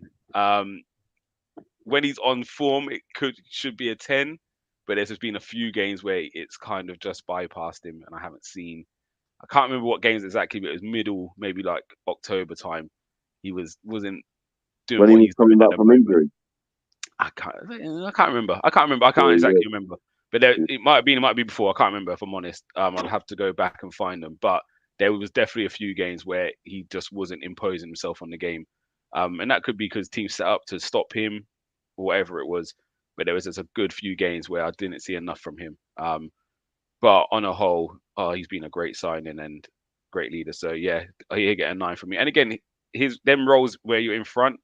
When he's on form, it should be a 10. But there's just been a few games where it's kind of just bypassed him, and I haven't seen. I can't remember what games exactly, but it was middle, maybe like October time. He wasn't doing when what he he's was coming doing back from injury. I can't remember. I can't exactly remember. But it might be before. I can't remember if I'm honest. I'll have to go back and find them. But there was definitely a few games where he just wasn't imposing himself on the game, and that could be because teams set up to stop him, or whatever it was. But there was just a good few games where I didn't see enough from him. But on a whole, he's been a great signing and great leader. So yeah, he'll get a 9 from me. And again, them roles where you're in front,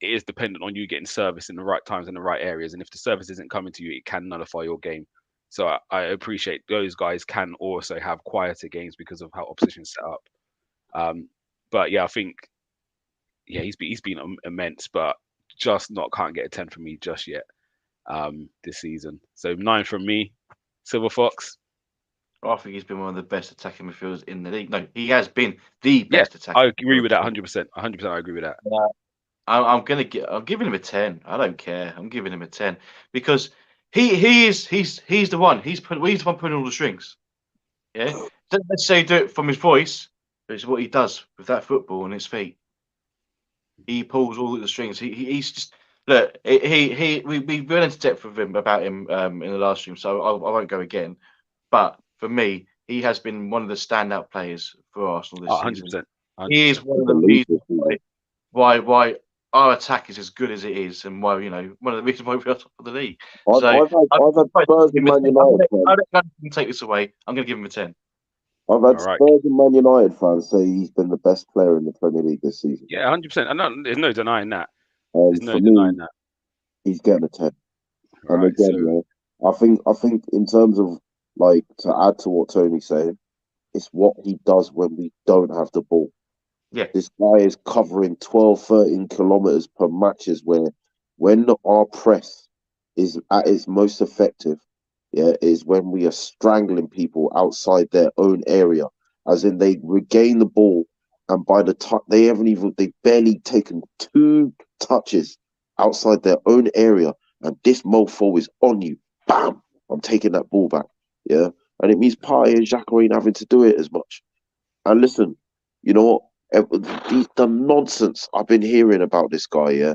it is dependent on you getting service in the right times in the right areas. And if the service isn't coming to you, it can nullify your game. So I appreciate those guys can also have quieter games because of how opposition's set up. But yeah, I think he's been immense, but just can't get a 10 from me just yet. This season. So 9 from me. Silver Fox. I think he's been one of the best attacking midfielders in the league. No, he has been the best attacking. I agree with that 100%. 100%. I agree with that. I'm giving him a 10. I don't care. I'm giving him a 10 because he's the one. He's the one pulling all the strings. Yeah. Don't necessarily do it from his voice, but it's what he does with that football on his feet. He pulls all the strings. He's just. Look, we went into depth with him about him in the last stream, so I won't go again. But for me, he has been one of the standout players for Arsenal this season. 100%. He is one of the reasons why our attack is as good as it is, and why one of the reasons why we're top of the league. I've had Spurs and Man United fans. I don't take this away. I'm going to give him a 10. I've had Spurs and Man United fans say he's been the best player in the Premier League this season. Yeah, 100%. There's no denying that. There's no denying that. He's getting a 10. And again, I think in terms of to add to what Tony's saying, it's what he does when we don't have the ball. Yeah. This guy is covering 12, 13 kilometers per matches when our press is at its most effective, is when we are strangling people outside their own area. As in they regain the ball and by the time they've barely taken 2 touches outside their own area, and this mofo is on you. Bam! I'm taking that ball back. Yeah. And it means Partey and Xhaka ain't having to do it as much. And listen, you know what? The nonsense I've been hearing about this guy,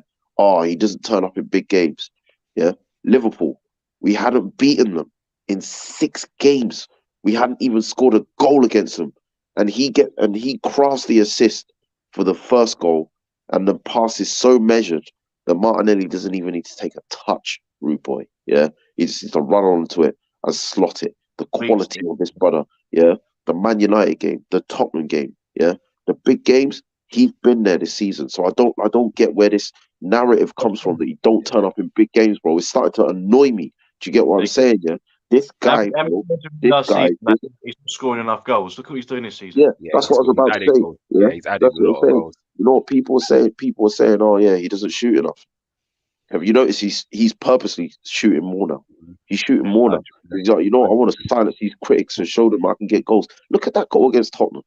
he doesn't turn up in big games. Yeah. Liverpool, we hadn't beaten them in 6 games. We hadn't even scored a goal against them. And he crafts the assist for the first goal, and the pass is so measured that Martinelli doesn't even need to take a touch, rude boy. Yeah. He just needs to run onto it and slot it. The quality of this brother, the Man United game, the Tottenham game, the big games, He's been there this season, so I don't get where this narrative comes from that you don't turn up in big games, bro. It's starting to annoy me. Do you get what I'm saying? Yeah, this guy, bro, this guy, he's not scoring enough goals. Look what he's doing this season. yeah, that's what I was about to say. Goals. Yeah, He's added that's a what lot I'm of saying. goals. You know what people say? People are saying, "Oh yeah, he doesn't shoot enough." Have you noticed he's purposely shooting more now? He's shooting more now. He's like, you know what? I want to silence these critics and show them I can get goals. Look at that goal against Tottenham.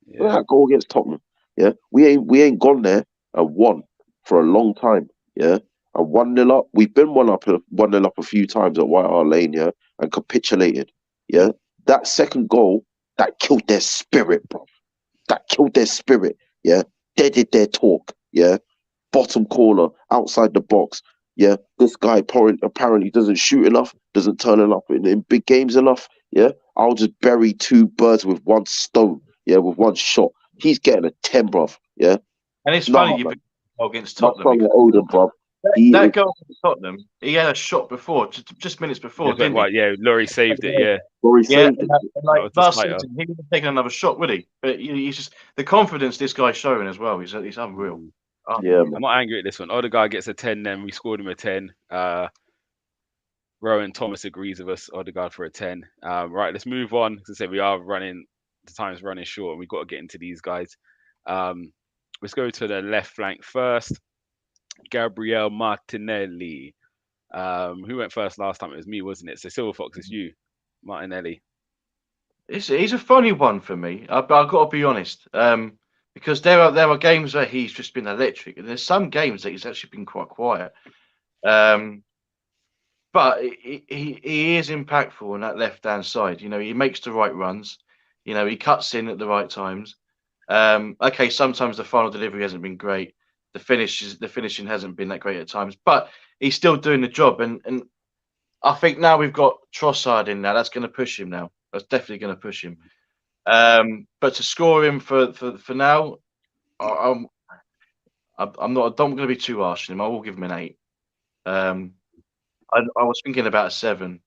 Look at that goal against Tottenham. Yeah, we ain't gone there and won for a long time. Yeah, and 1-0 up. We've been 1-0 up a few times at White Hart Lane. Yeah, and capitulated. Yeah, that second goal that killed their spirit, bro. That killed their spirit. Yeah, deaded their talk. Yeah, bottom corner outside the box. Yeah, this guy apparently doesn't shoot enough, doesn't turn enough in big games enough. Yeah, I'll just bury two birds with one stone. Yeah, with one shot. He's getting a 10, bruv. Yeah, and it's funny you go against Tottenham. Odin, bruv. That goal against Tottenham, he had a shot before, just minutes before, didn't he? Yeah, Laurie saved it. Yeah, Laurie saved it. Like last season, he would have taken another shot, would he? But he's just the confidence this guy's showing as well. He's unreal. Yeah, I'm not angry at this one. Odegaard gets a 10, then we scored him a 10. Rowan Thomas agrees with us, Odegaard for a 10. Right, let's move on. As I said, the time's running short, and we've got to get into these guys. Let's go to the left flank first. Gabriel Martinelli. Who went first last time? It was me, wasn't it? So Silver Fox, it's you, Martinelli. He's a funny one for me. I've got to be honest. Because there are games where he's just been electric, and there's some games that he's actually been quite quiet. But he is impactful on that left-hand side. You know, he makes the right runs. You know, he cuts in at the right times. Okay, sometimes the final delivery hasn't been great. The finishing hasn't been that great at times, but he's still doing the job. And I think now we've got Trossard in now. That's going to push him now. That's definitely going to push him. But to score him for now, I'm not. I'm going to be too harsh on him. I will give him an 8. I was thinking about a 7,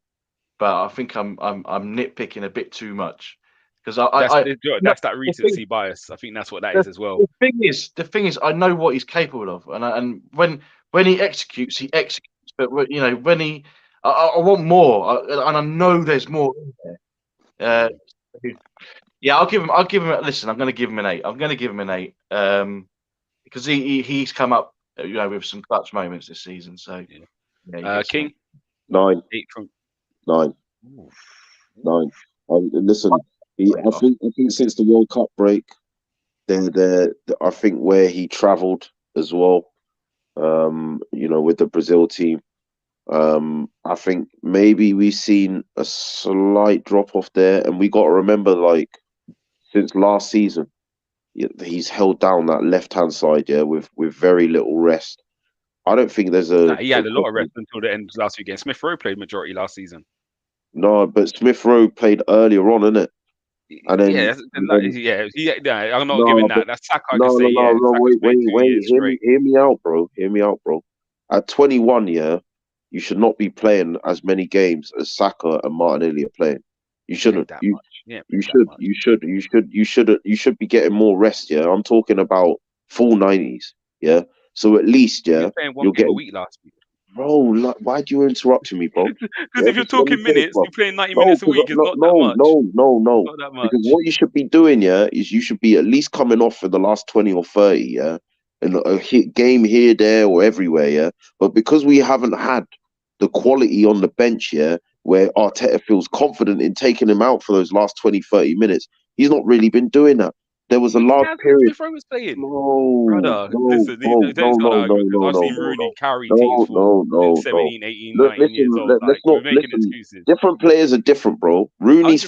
but I think I'm nitpicking a bit too much because that's that recency bias. I think that's what that is as well. The thing is, I know what he's capable of, and when he executes, he executes. But you know, when I want more, and I know there's more in there. Yeah, I'll give him. Listen, I'm going to give him an 8. I'm going to give him an 8 because he's come up, you know, with some clutch moments this season. So, yeah, King 9. 8 from 9. 9. Listen, I think since the World Cup break, I think where he travelled as well, you know, with the Brazil team, I think maybe we've seen a slight drop off there, and we got to remember, like, since last season, he's held down that left-hand side, with very little rest. I don't think there's he had a lot of rest until the end of last weekend. Smith Rowe played majority last season. No, but Smith Rowe played earlier on, innit? And then, I'm not giving that. That's Saka. No, wait. Hear me out, bro. At 21, you should not be playing as many games as Saka and Martinelli are playing. You shouldn't. You should be getting more rest. Yeah, I'm talking about full 90s. Yeah, so at least you're playing one game a week last week. Bro, like, why do you interrupt me, bro? Because if you're talking minutes, you're playing 90 minutes a week. It's not that much. No. Not that much. Because what you should be doing, is you should be at least coming off for the last 20 or 30, and a hit game here, there, or everywhere, But because we haven't had the quality on the bench, where Arteta feels confident in taking him out for those last 20, 30 minutes, he's not really been doing that. There was a large period. Smith was playing. No, listen, I've seen Rooney carry teams for 17, 18, 19 years old. Different players are different, bro. Rooney's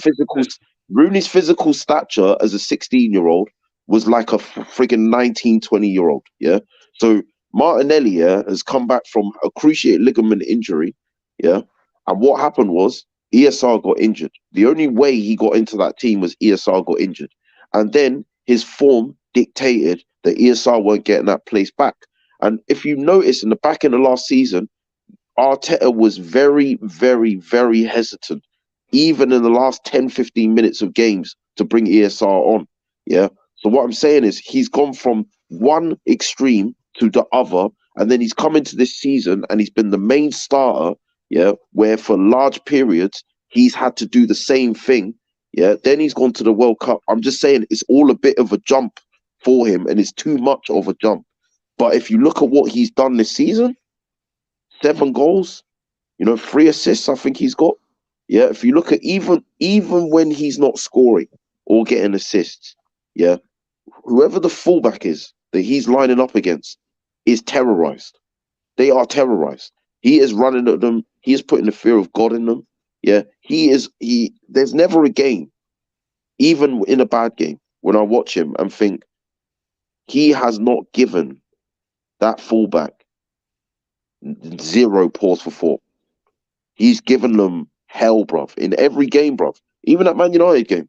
physical stature as a 16-year-old was like a friggin' 19, 20-year-old. Yeah. So Martinelli has come back from a cruciate ligament injury. Yeah. And what happened was ESR got injured. The only way he got into that team was ESR got injured. And then his form dictated that ESR weren't getting that place back. And if you notice in the back end of last season, Arteta was very, very, very hesitant, even in the last 10, 15 minutes of games, to bring ESR on. Yeah. So what I'm saying is he's gone from one extreme to the other, and then he's come into this season and he's been the main starter, yeah, where for large periods he's had to do the same thing. Yeah, then he's gone to the World Cup. I'm just saying it's all a bit of a jump for him, and it's too much of a jump. But if you look at what he's done this season, 7 goals, 3 assists, I think he's got. Yeah, if you look at even when he's not scoring or getting assists, yeah, whoever the fullback is that he's lining up against is terrorized. They are terrorized. He is running at them. He is putting the fear of God in them. Yeah, there's never a game, even in a bad game, when I watch him and think he has not given that fullback zero pause for thought. He's given them hell, bruv, in every game, bruv. Even that Man United game.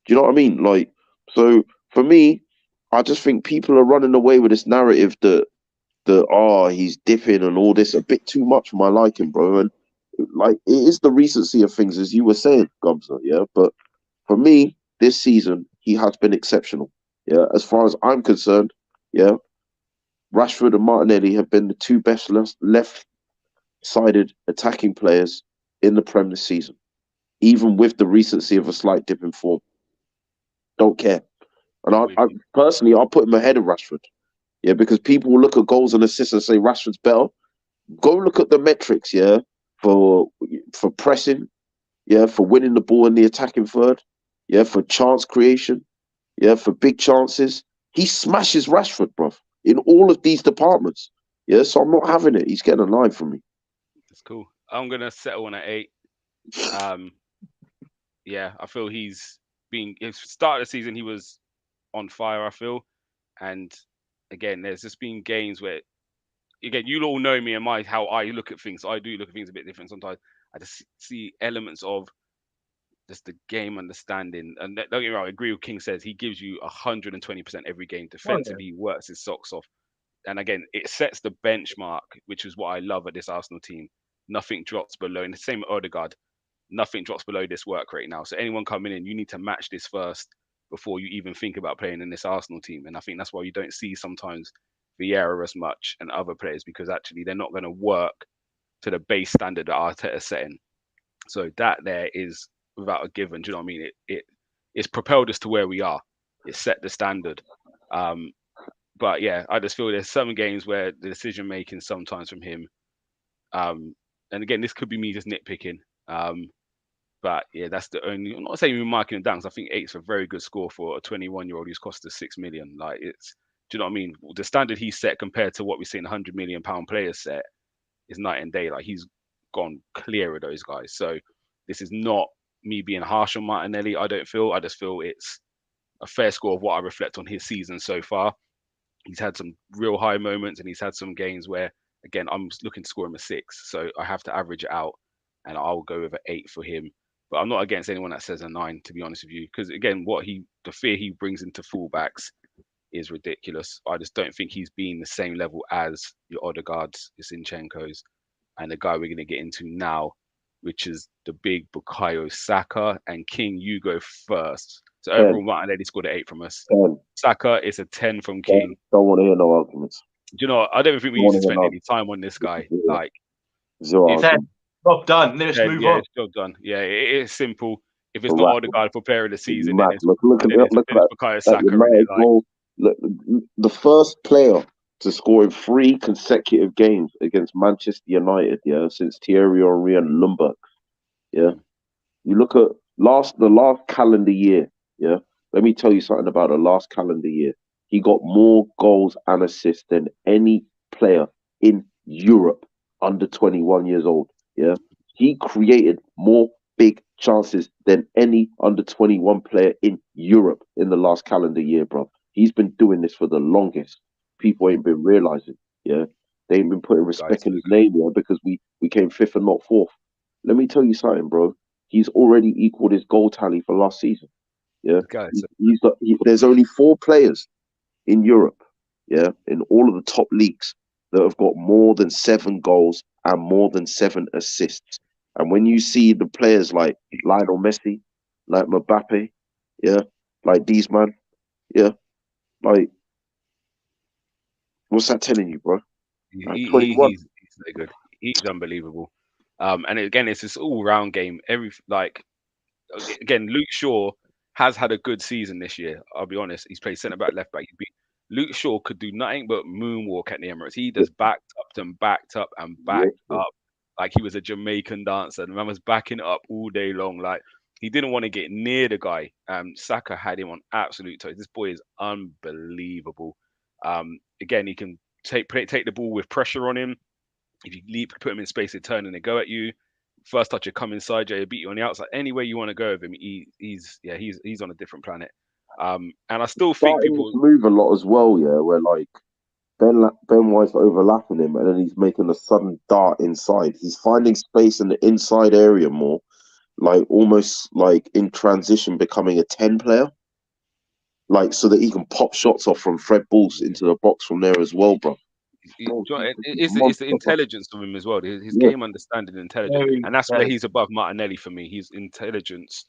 Do you know what I mean? Like, so for me, I just think people are running away with this narrative that he's dipping and all this a bit too much for my liking, bro. And like it is the recency of things, as you were saying, Gumsa, yeah. But for me, this season he has been exceptional. Yeah, as far as I'm concerned, yeah. Rashford and Martinelli have been the two best left-sided attacking players in the Prem this season, even with the recency of a slight dip in form. Don't care. And I personally, I'll put him ahead of Rashford. Yeah, because people will look at goals and assists and say Rashford's better. Go look at the metrics, yeah, for pressing, yeah, for winning the ball in the attacking third, yeah, for chance creation, yeah, for big chances. He smashes Rashford, bruv, in all of these departments. Yeah, so I'm not having it. He's getting a 9 from me. That's cool. I'm gonna settle on an 8. Yeah, I feel he's been. Start of the season, he was on fire. I feel, and again, there's just been games where, again, you all know me and how I look at things. I do look at things a bit different sometimes. I just see elements of just the game understanding. And don't get me wrong, I agree with King says he gives you 120% every game. Defensively, he works his socks off. And again, it sets the benchmark, which is what I love at this Arsenal team. Nothing drops below. And the same with Odegaard, nothing drops below this work rate now. So anyone coming in, you need to match this first before you even think about playing in this Arsenal team. And I think that's why you don't see sometimes Vieira as much and other players, because actually they're not going to work to the base standard that Arteta's setting. So that there is without a given. Do you know what I mean? It's propelled us to where we are. It set the standard. But yeah, I just feel there's some games where the decision making sometimes from him, and again, this could be me just nitpicking. But yeah, that's the only. I'm not saying we're marking him down, because I think 8's a very good score for a 21-year-old who's cost us 6 million. Like it's, do you know what I mean? The standard he set compared to what we've seen £100 million players set is night and day. Like he's gone clear of those guys. So this is not me being harsh on Martinelli. I don't feel. I just feel it's a fair score of what I reflect on his season so far. He's had some real high moments, and he's had some games where, again, I'm looking to score him a 6. So I have to average it out, and I'll go with an 8 for him. But I'm not against anyone that says a 9, to be honest with you, because again, the fear he brings into fullbacks is ridiculous. I just don't think he's been the same level as your Odegaards, your Zinchenko's, and the guy we're going to get into now, which is the big Bukayo Saka. And King, you go first. So overall, Martinelli scored an 8 from us. 10. Saka is a 10 from King. Don't want to hear no arguments. Do you know, I don't think we need to spend any time on this guy. Like, job done. Let's move on. It's job done. Yeah, it is simple. If it's not Odegaard for player of the season, then it's look at Bukayo Saka. Look, the first player to score in 3 consecutive games against Manchester United, yeah, since Thierry Henry and Lundberg. Yeah. You look at the last calendar year, yeah. Let me tell you something about the last calendar year. He got more goals and assists than any player in Europe under 21 years old. Yeah. He created more big chances than any under 21 player in Europe in the last calendar year, bro. He's been doing this for the longest. People ain't been realizing, yeah. They ain't been putting respect in his name, yeah, because we came 5th and not 4th. Let me tell you something, bro. He's already equaled his goal tally for last season. Yeah, there's only 4 players in Europe, yeah, in all of the top leagues that have got more than 7 goals and more than 7 assists. And when you see the players like Lionel Messi, like Mbappe, yeah, like these man, yeah, Like, what's that telling you, bro? Like, He, 21. he's so good. He's unbelievable. And again, it's this all round game. Again, Luke Shaw has had a good season this year. I'll be honest. He's played centre back, left back. Luke Shaw could do nothing but moonwalk at the Emirates. He Yeah, just backed up and backed up and yeah, backed up like he was a Jamaican dancer. The man was backing up all day long. Like he didn't want to get near the guy. Saka had him on absolute toes. This boy is unbelievable. Again, he can take the ball with pressure on him. If you put him in space, he'll turn and they go at you. First touch, you come inside you, he'll beat you on the outside. Any way you want to go with him, he's on a different planet. And I still think starting people to move a lot as well, yeah, where like Ben White's overlapping him and then he's making a sudden dart inside. He's finding space in the inside area more, like almost like in transition becoming a 10 player. Like so that he can pop shots off from Fred balls into the box from there as well, bro. Bro, he's a it's the monster, bro. intelligence of him as well. His Yeah, game understanding and intelligence, Very, and that's where very. he's above Martinelli for me. His intelligence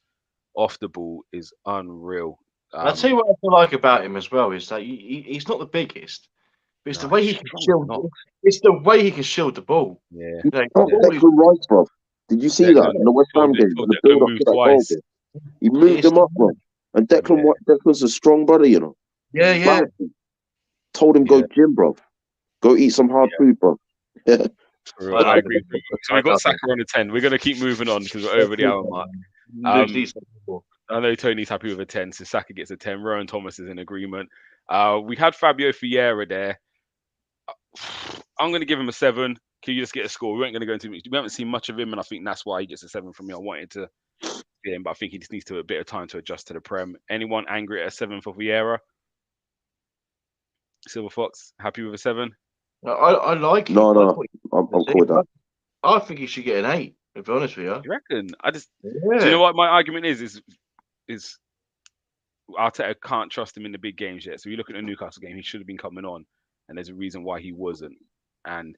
off the ball is unreal. I'll tell you what I feel like about him as well is that he's not the biggest, but it's the No, way he's he can strong. shield. Not It's the way he can shield the ball. yeah. he's You know, not the ball is- Declan Rice, bro. Did you see that in the West Ham game? Told The Declan build up move to that goal twice. game. He moved it's him up, bro. And Yeah, Declan's a strong brother, you know. yeah, yeah. Powerful. Told him go yeah, gym, bro. Go eat some hard food, bro. Yeah. for real. I I love agree with you. So I we got love Saka on a 10. We're gonna keep moving on because we're over the hour mark. Luke Um, needs to score. I know Tony's happy with a 10, so Saka gets a 10. Rowan Thomas is in agreement. We had Fabio Vieira there. I'm going to give him a 7. Can you just get a score? We ain't going to go into much. We haven't seen much of him, and I think that's why he gets a 7 from me. I wanted to get him, but I think he just needs a bit of time to adjust to the Prem. Anyone angry at a 7 for Vieira? Silver Fox, happy with a 7? I like him. No, I no. thought I'm he- cool with that. I think he should get an 8. To be honest with you. You reckon? Do Yeah. you know what my argument is Arteta can't trust him in the big games yet. So you look at the Newcastle game, he should have been coming on, and there's a reason why he wasn't. And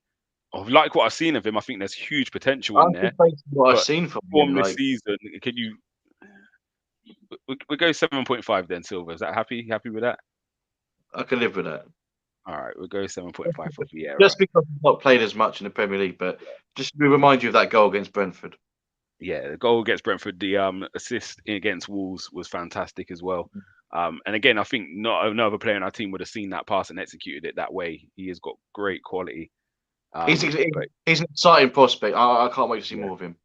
I like what I've seen of him. I think there's huge potential I in think there. based on what I've But seen from from him, this like season, can you? We go 7.5 then, Silver. Is that happy? Happy with that? I can live with that. All right, we'll go 7.5 for Vieira. Just because he's not played as much in the Premier League, but just to remind you of that goal against Brentford. Yeah, the goal against Brentford, the assist against Wolves was fantastic as well. And again, I think not no other player in our team would have seen that pass and executed it that way. He has got great quality. He's But an exciting prospect. I can't wait to see yeah, more of him.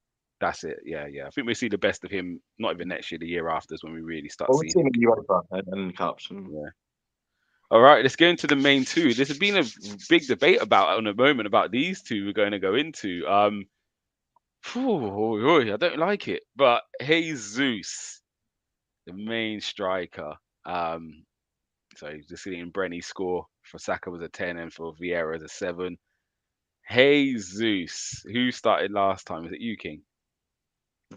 that's it. Yeah. I think we see the best of him. Not even next year, the year after is when we really start Well, we've seeing seen him. him in Europa and in the Cups. And Yeah. All right, let's go into the main two. There's been a big debate about on a moment about these two we're going to go into. I don't like it, but Jesus, the main striker. So just seeing Brenny score for Saka was a 10 and for Vieira as a 7. Jesus, who started last time? Was it you, King?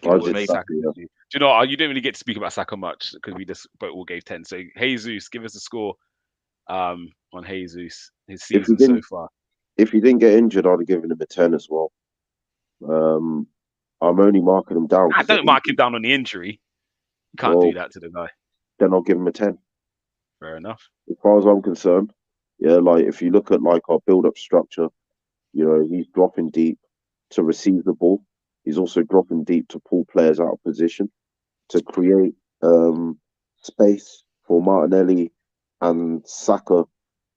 give I it to did me. Saka, Saka. yeah. Do you know? You didn't really get to speak about Saka much because we just both all gave 10. So Jesus, give us a score on Jesus, his If he season so didn't, far. if he didn't get injured, I'd have given him a 10 as well. I'm only marking him down I because don't mark him down on the injury. You can't well, do that to the guy. then I'll give him a 10. Fair enough. As far as I'm concerned, yeah, like if you look at like our build-up structure, you know, he's dropping deep to receive the ball. He's also dropping deep to pull players out of position to create space for Martinelli and Saka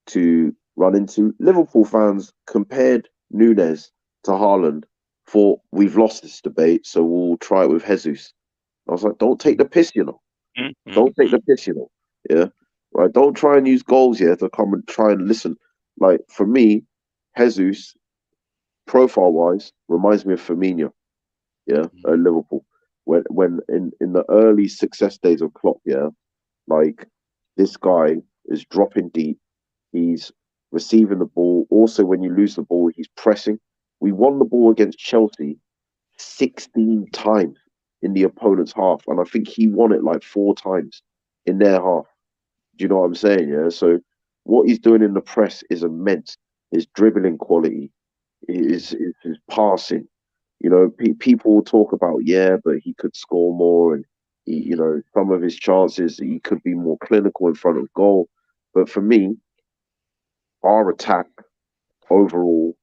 to run into. Liverpool fans compared Nunes to Haaland, thought we've lost this debate, so we'll try it with Jesus. I was like, don't take the piss, you know. Don't take the piss, you know. Yeah. Right. Don't try and use goals here to come and try and listen. Like for me, Jesus, profile wise, reminds me of Firmino. Yeah, at Liverpool. When in the early success days of Klopp, yeah, like this guy is dropping deep. He's receiving the ball. Also, when you lose the ball, he's pressing. We won the ball against Chelsea 16 times in the opponent's half, and I think he won it like 4 times in their half. Do you know what I'm saying? Yeah. So what he's doing in the press is immense. His dribbling quality, his passing. You know, people will talk about but he could score more, and some of his chances he could be more clinical in front of goal. But for me, our attack overall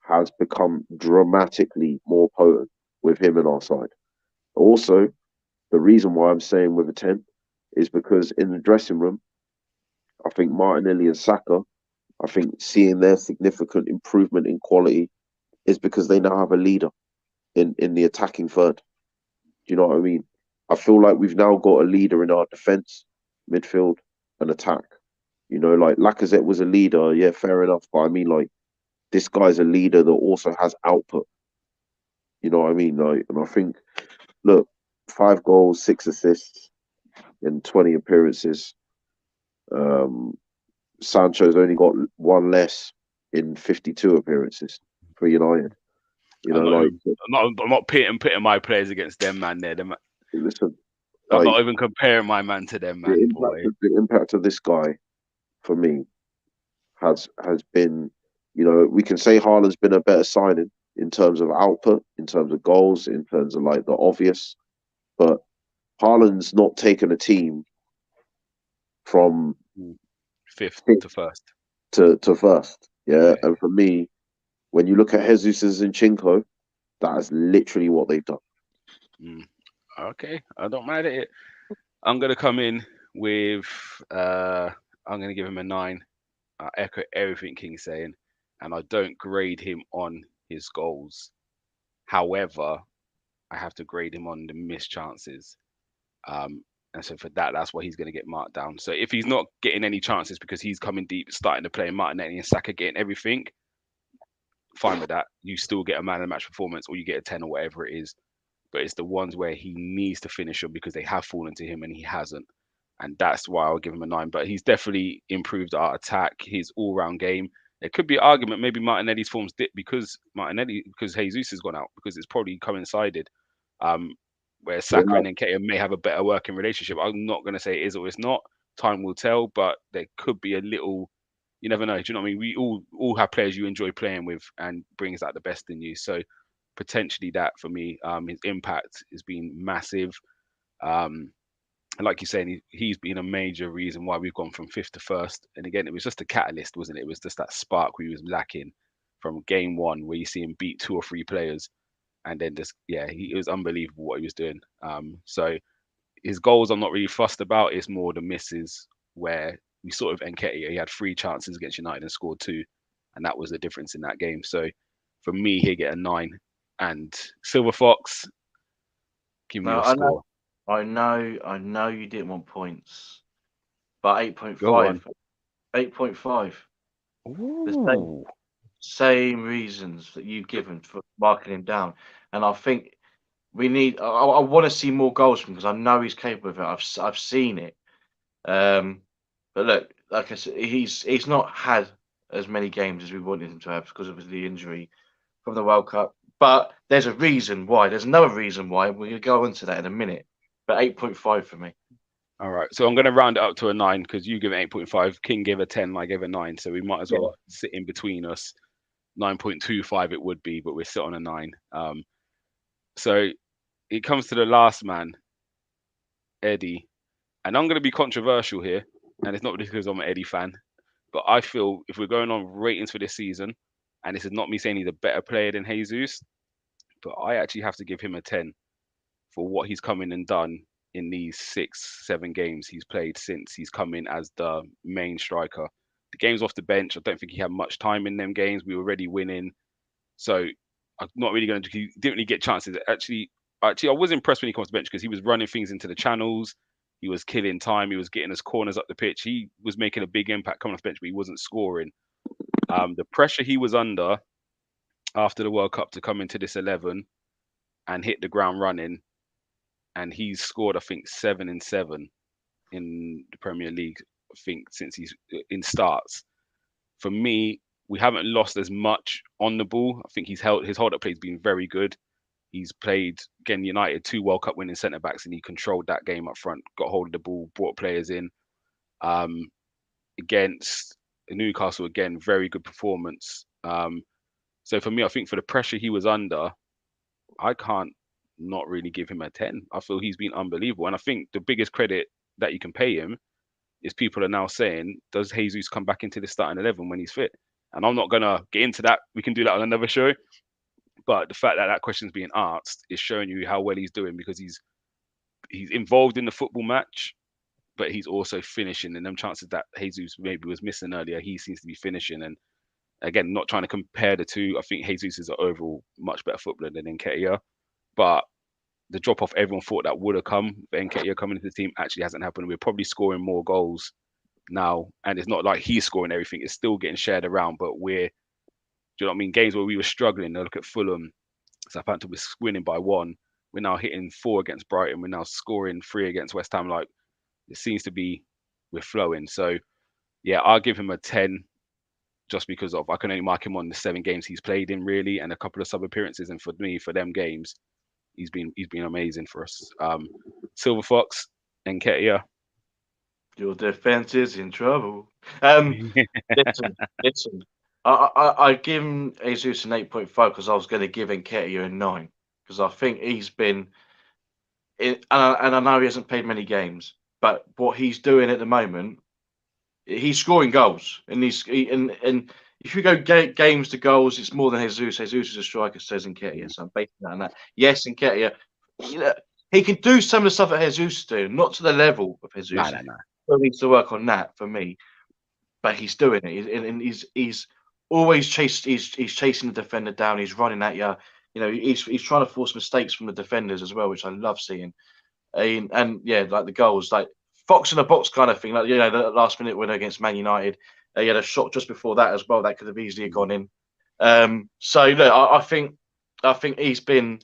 has become dramatically more potent with him in our side. Also, the reason why I'm saying with a 10 is because in the dressing room, I think Martinelli and Saka, I think seeing their significant improvement in quality is because they now have a leader in the attacking third. Do you know what I mean? I feel like we've now got a leader in our defence, midfield, and attack. You know, like Lacazette was a leader, yeah, fair enough. But I mean, like, this guy's a leader that also has output. You know what I mean? Like, and I think, look, 5 goals, 6 assists in 20 appearances. Um, Sancho's only got one less in 52 appearances for United. You I'm know, not like, even, I'm not pitting my players against them, man. There, listen, I'm like not even comparing my man to them, the man, impact boy. of the impact of this guy for me has been, you know, we can say Haaland's been a better signing in terms of output, in terms of goals, in terms of like the obvious, but Haaland's not taken a team from Fifth fifth to first. to first. Yeah. Yeah. And for me, when you look at Jesus and Zinchenko, that is literally what they've done. Mm. Okay, I don't mind it. I'm gonna come in with I'm gonna give him a 9. I echo everything King's saying, and I don't grade him on his goals. However, I have to grade him on the missed chances. And so for that, that's why he's going to get marked down. So if he's not getting any chances because he's coming deep, starting to play Martinelli and Saka getting everything, fine with that. You still get a man of the match performance, or you get a 10 or whatever it is. But it's the ones where he needs to finish them because they have fallen to him and he hasn't. And that's why I'll give him a 9. But he's definitely improved our attack, his all-round game. There could be an argument maybe Martinelli's form's dipped because Jesus has gone out, because it's probably coincided. Um, where Saka Yeah. and Nketiah may have a better working relationship. I'm not going to say it is or it's not. Time will tell, but there could be a little. You never know. Do you know what I mean? We all have players you enjoy playing with and brings out the best in you. So potentially that for me, his impact has been massive. Um, and like you're saying, he's been a major reason why we've gone from fifth to first. And again, it was just a catalyst, wasn't it? It was just that spark we was lacking from game one, where you see him beat 2 or 3 players, and then just it was unbelievable what he was doing. So his goals I'm not really fussed about. It's more the misses where we sort of Nketiah. He had 3 chances against United and scored 2, and that was the difference in that game. So for me, he'll get a 9. And Silver Fox, give me No, your score. I know you didn't want points, but Go on. 8.5. The Ooh. same reasons that you've given for marking him down, and I think we need. I want to see more goals from him because I know he's capable of it. I've seen it. But look, like I said, he's not had as many games as we wanted him to have because of the injury from the World Cup. But there's a reason why. There's another reason why. We're going to go into that in a minute. But 8.5 for me. All right. So I'm going to round it up to a 9 because you give it 8.5. King gave a 10. I gave a 9. So we might as well sit in between us. 9.25 it would be, but we're still on a 9. So it comes to the last man, Eddie. And I'm going to be controversial here. And it's not because I'm an Eddie fan, but I feel if we're going on ratings for this season, and this is not me saying he's a better player than Jesus, but I actually have to give him a 10 for what he's come in and done in these 6, 7 games he's played since he's come in as the main striker. The games off the bench, I don't think he had much time in them games. We were already winning. So I'm not really going to. He didn't really get chances. Actually, I was impressed when he comes to the bench because he was running things into the channels. He was killing time. He was getting us corners up the pitch. He was making a big impact coming off the bench, but he wasn't scoring. The pressure he was under after the World Cup to come into this 11 and hit the ground running, and he's scored, I think, 7 and 7 in the Premier League. I think since he's in starts. For me, we haven't lost as much on the ball. I think his hold up play has been very good. He's played again United 2 World Cup winning centre backs, and he controlled that game up front. Got hold of the ball, brought players in. Um, Against Newcastle again, very good performance. So for me, I think for the pressure he was under, I can't not really give him a 10. I feel he's been unbelievable, and I think the biggest credit that you can pay him is people are now saying, does Jesus come back into the starting 11 when he's fit? And I'm not gonna get into that. We can do that on another show. But the fact that that question's being asked is showing you how well he's doing, because he's involved in the football match, but he's also finishing. And them chances that Jesus maybe was missing earlier, he seems to be finishing. And again, not trying to compare the two, I think Jesus is an overall much better footballer than Nketiah. But the drop off everyone thought that would have come, Nketiah coming into the team, actually hasn't happened. We're probably scoring more goals now, and it's not like he's scoring everything. It's still getting shared around, but do you know what I mean? Games where we were struggling, look at Fulham, Southampton was winning by 1. We're now hitting 4 against Brighton. We're now scoring 3 against West Ham. Like, it seems to be, we're flowing. So yeah, I'll give him a 10, just because of, I can only mark him on the 7 games he's played in, really, and a couple of sub appearances. And for me, for them games, he's been amazing for us. Silver Fox, Nketiah. Your defense is in trouble. Listen. I give him Jesus an 8.5 because I was going to give Nketiah a 9, because I think he's been, and I know he hasn't played many games, but what he's doing at the moment, he's scoring goals, and and if you go games to goals, it's more than Jesus. Jesus is a striker, says Nketiah. So I'm basing that on that. Yes, Nketiah, he can do some of the stuff that Jesus is doing, not to the level of Jesus. No. He needs to work on that for me, but he's doing it, and he's always he's chasing the defender down. He's running at you. You know, he's trying to force mistakes from the defenders as well, which I love seeing. And yeah, like the goals, like Fox in the box kind of thing. Like, you know, the last minute winner against Man United. He had a shot just before that as well that could have easily gone in. So look, I think he's been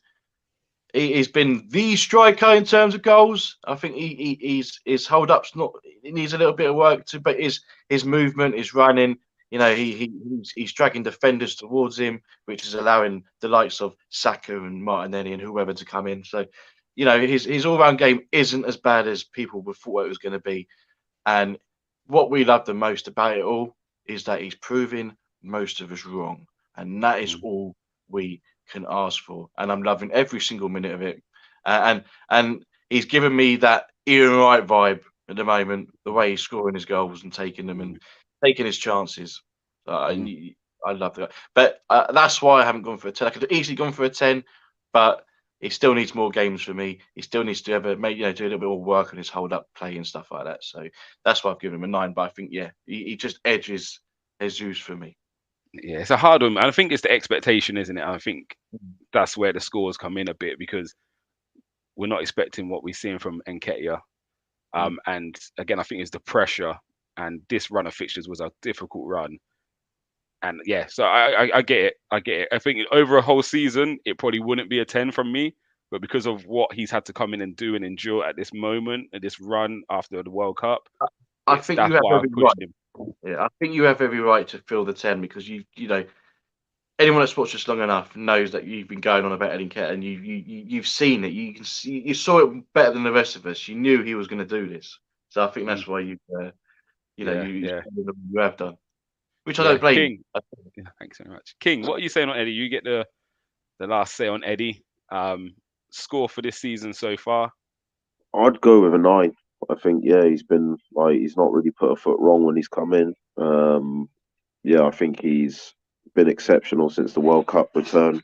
the striker in terms of goals. I think his hold up's not. It needs a little bit of work to, but his movement, his running. You know, he's dragging defenders towards him, which is allowing the likes of Saka and Martinelli and whoever to come in. So, you know, his all round game isn't as bad as people thought it was going to be. And what we love the most about it all is that he's proving most of us wrong, and that is all we can ask for. And I'm loving every single minute of it. And he's given me that Ian Wright vibe at the moment, the way he's scoring his goals and taking them and taking his chances. I love that. But that's why I haven't gone for a 10. I could have easily gone for a 10, but he still needs more games for me. He still needs to do a little bit more work on his hold up play and stuff like that. So that's why I've given him a 9. But I think, yeah, he just edges Jesus for me. Yeah, it's a hard one. I think it's the expectation, isn't it? I think that's where the scores come in a bit, because we're not expecting what we're seeing from Nketiah. And again, I think it's the pressure, and this run of fixtures was a difficult run. And yeah, so I get it. I get it. I think over a whole season, it probably wouldn't be a 10 from me, but because of what he's had to come in and do and endure at this moment, at this run after the World Cup, I think you have every right. Yeah, I think you have every right to feel the 10, because you know, anyone that's watched us long enough knows that you've been going on about Nketiah, and you've seen it. You saw it better than the rest of us. You knew he was going to do this, so I think that's why you have done, which I don't blame. King. Yeah, thanks very much, King. What are you saying on Eddie? You get the last say on Eddie. Score for this season so far? I'd go with a 9. I think, yeah, he's been he's not really put a foot wrong when he's come in. Yeah, I think he's been exceptional since the World Cup return.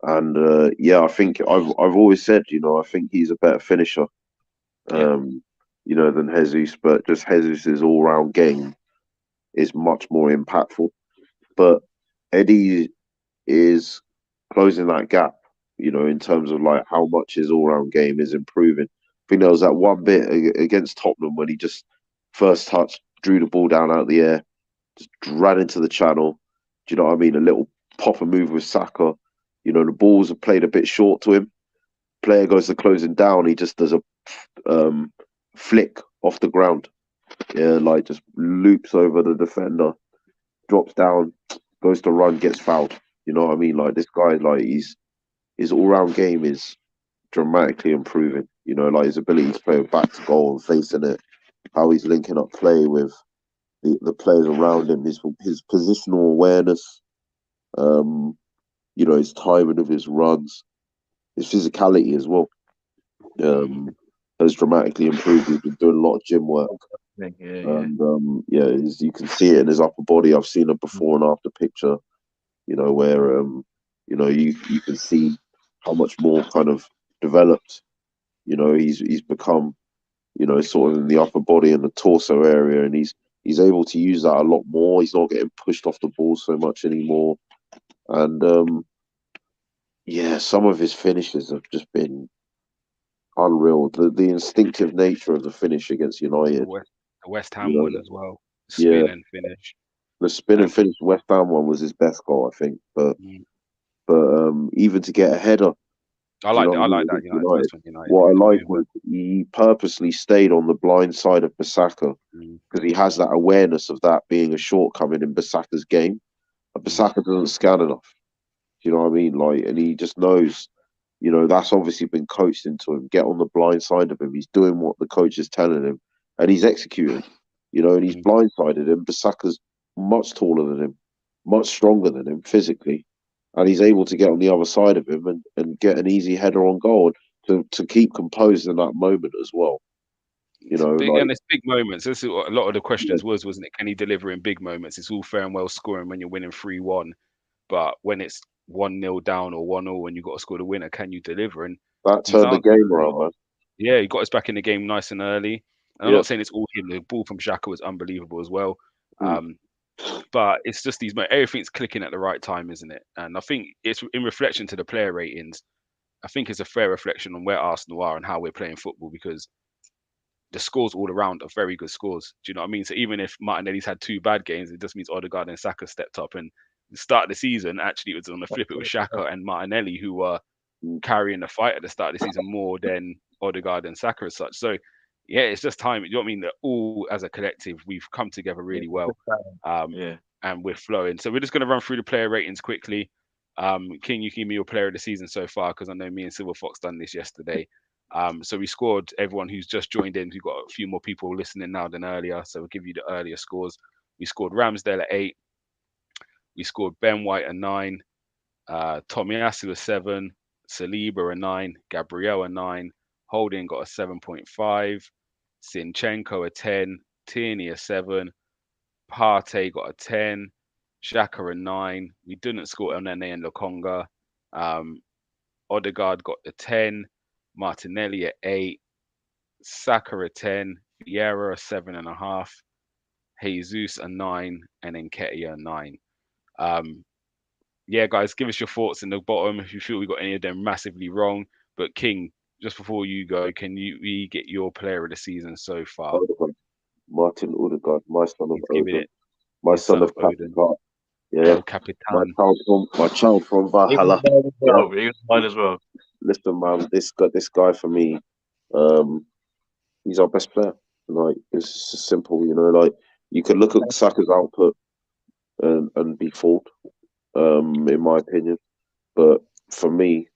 And yeah, I think I've always said, you know, I think he's a better finisher, you know, than Jesus. But just Jesus's all-round game is much more impactful. But Eddie is closing that gap, you know, in terms of like how much his all-round game is improving. I think there was that one bit against Tottenham when he just first touch, drew the ball down out of the air, just ran into the channel. Do you know what I mean? A little popper move with Saka. You know, the balls are played a bit short to him. Player goes to close him down. He just does a flick off the ground. Yeah, like just loops over the defender, drops down, goes to run, gets fouled. You know what I mean? Like this guy, like his all-round game is dramatically improving. You know, like his ability to play back to goal and facing it, how he's linking up play with the players around him, his positional awareness, you know, his timing of his runs, his physicality as well, has dramatically improved. He's been doing a lot of gym work. Yeah. And you can see it in his upper body. I've seen a before and after picture, where you can see how much more kind of developed, he's become, sort of in the upper body and the torso area, and he's able to use that a lot more. He's not getting pushed off the ball so much anymore. And some of his finishes have just been unreal. The instinctive nature of the finish against The United, West, the West you Ham know, one as well. yeah, Spin and finish. the spin and And finish West Ham one was his best goal, I think. But mm, even to get a header, I do you like know that. what I I mean, like that against United United? first one United What I with the like was movement. he purposely stayed on the blind side of Bissaka Mm, because he has that awareness of that being a shortcoming in Bissaka's game. And mm, Bissaka doesn't scan enough. Do you know what I mean? Like, and he just knows, that's obviously been coached into him. Get on the blind side of him. He's doing what the coach is telling him, and he's executing. And he's mm. blindsided him. Bissaka's much taller than him, much stronger than him physically, and he's able to get on the other side of him and get an easy header on goal to keep composed in that moment as well. It's big, Like, and it's big moments. This is what a lot of the yeah, questions wasn't it? Can he deliver in big moments? It's all fair and well scoring when you're winning 3-1, but when it's 1-0 down or 1-0 and you got to score the winner, can you deliver? And that he's turned the answered game a around, lot. man. Yeah, he got us back in the game nice and early. And I'm Yeah. not saying it's all him. The ball from Xhaka was unbelievable as well. Mm. Um, but it's just everything's clicking at the right time, isn't it? And I think it's in reflection to the player ratings. I think it's a fair reflection on where Arsenal are and how we're playing football because the scores all around are very good scores. Do you know what I mean? So even if Martinelli's had two bad games, it just means Odegaard and Saka stepped up. And the start of the season, actually, it was on the flip. It was Xhaka and Martinelli who were Mm. carrying the fight at the start of the season more than Odegaard and Saka as such. So yeah, it's just time. You know what I mean? That all as a collective, we've come together really well, um, Yeah. and we're flowing. So we're just going to run through the player ratings quickly. King, you give me your player of the season so far because I know me and Silver Fox done this yesterday. So we scored everyone who's just joined in. We've got a few more people listening now than earlier, so we'll give you the earlier scores. We scored Ramsdale at 8. We scored Ben White at 9. Tomiyasu a 7. Saliba a 9. Gabriel a 9. Holding got a 7.5. Sinchenko a 10. Tierney a 7. Partey got a 10. Xhaka a 9. We didn't score Onene and Lokonga. Um, Odegaard got a 10. Martinelli at 8. Saka a 10. Vieira a 7.5. Jesus a 9. And then Nketiah a 9. Um, yeah, guys, give us your thoughts in the bottom if you feel we got any of them massively wrong. But King, just before you go, can we get your player of the season so far? Odegaard, Martin Odegaard, my son of He's giving Odin, it my his son son of of Odin, Capricorn. Yeah, El Capitan. my child from He was Valhalla. mine as Yeah, well. He was mine as well. listen, man, this guy for me, um, he's our best player. Like, it's just simple, like you could look at Saka's output and be fooled, in my opinion. But for me,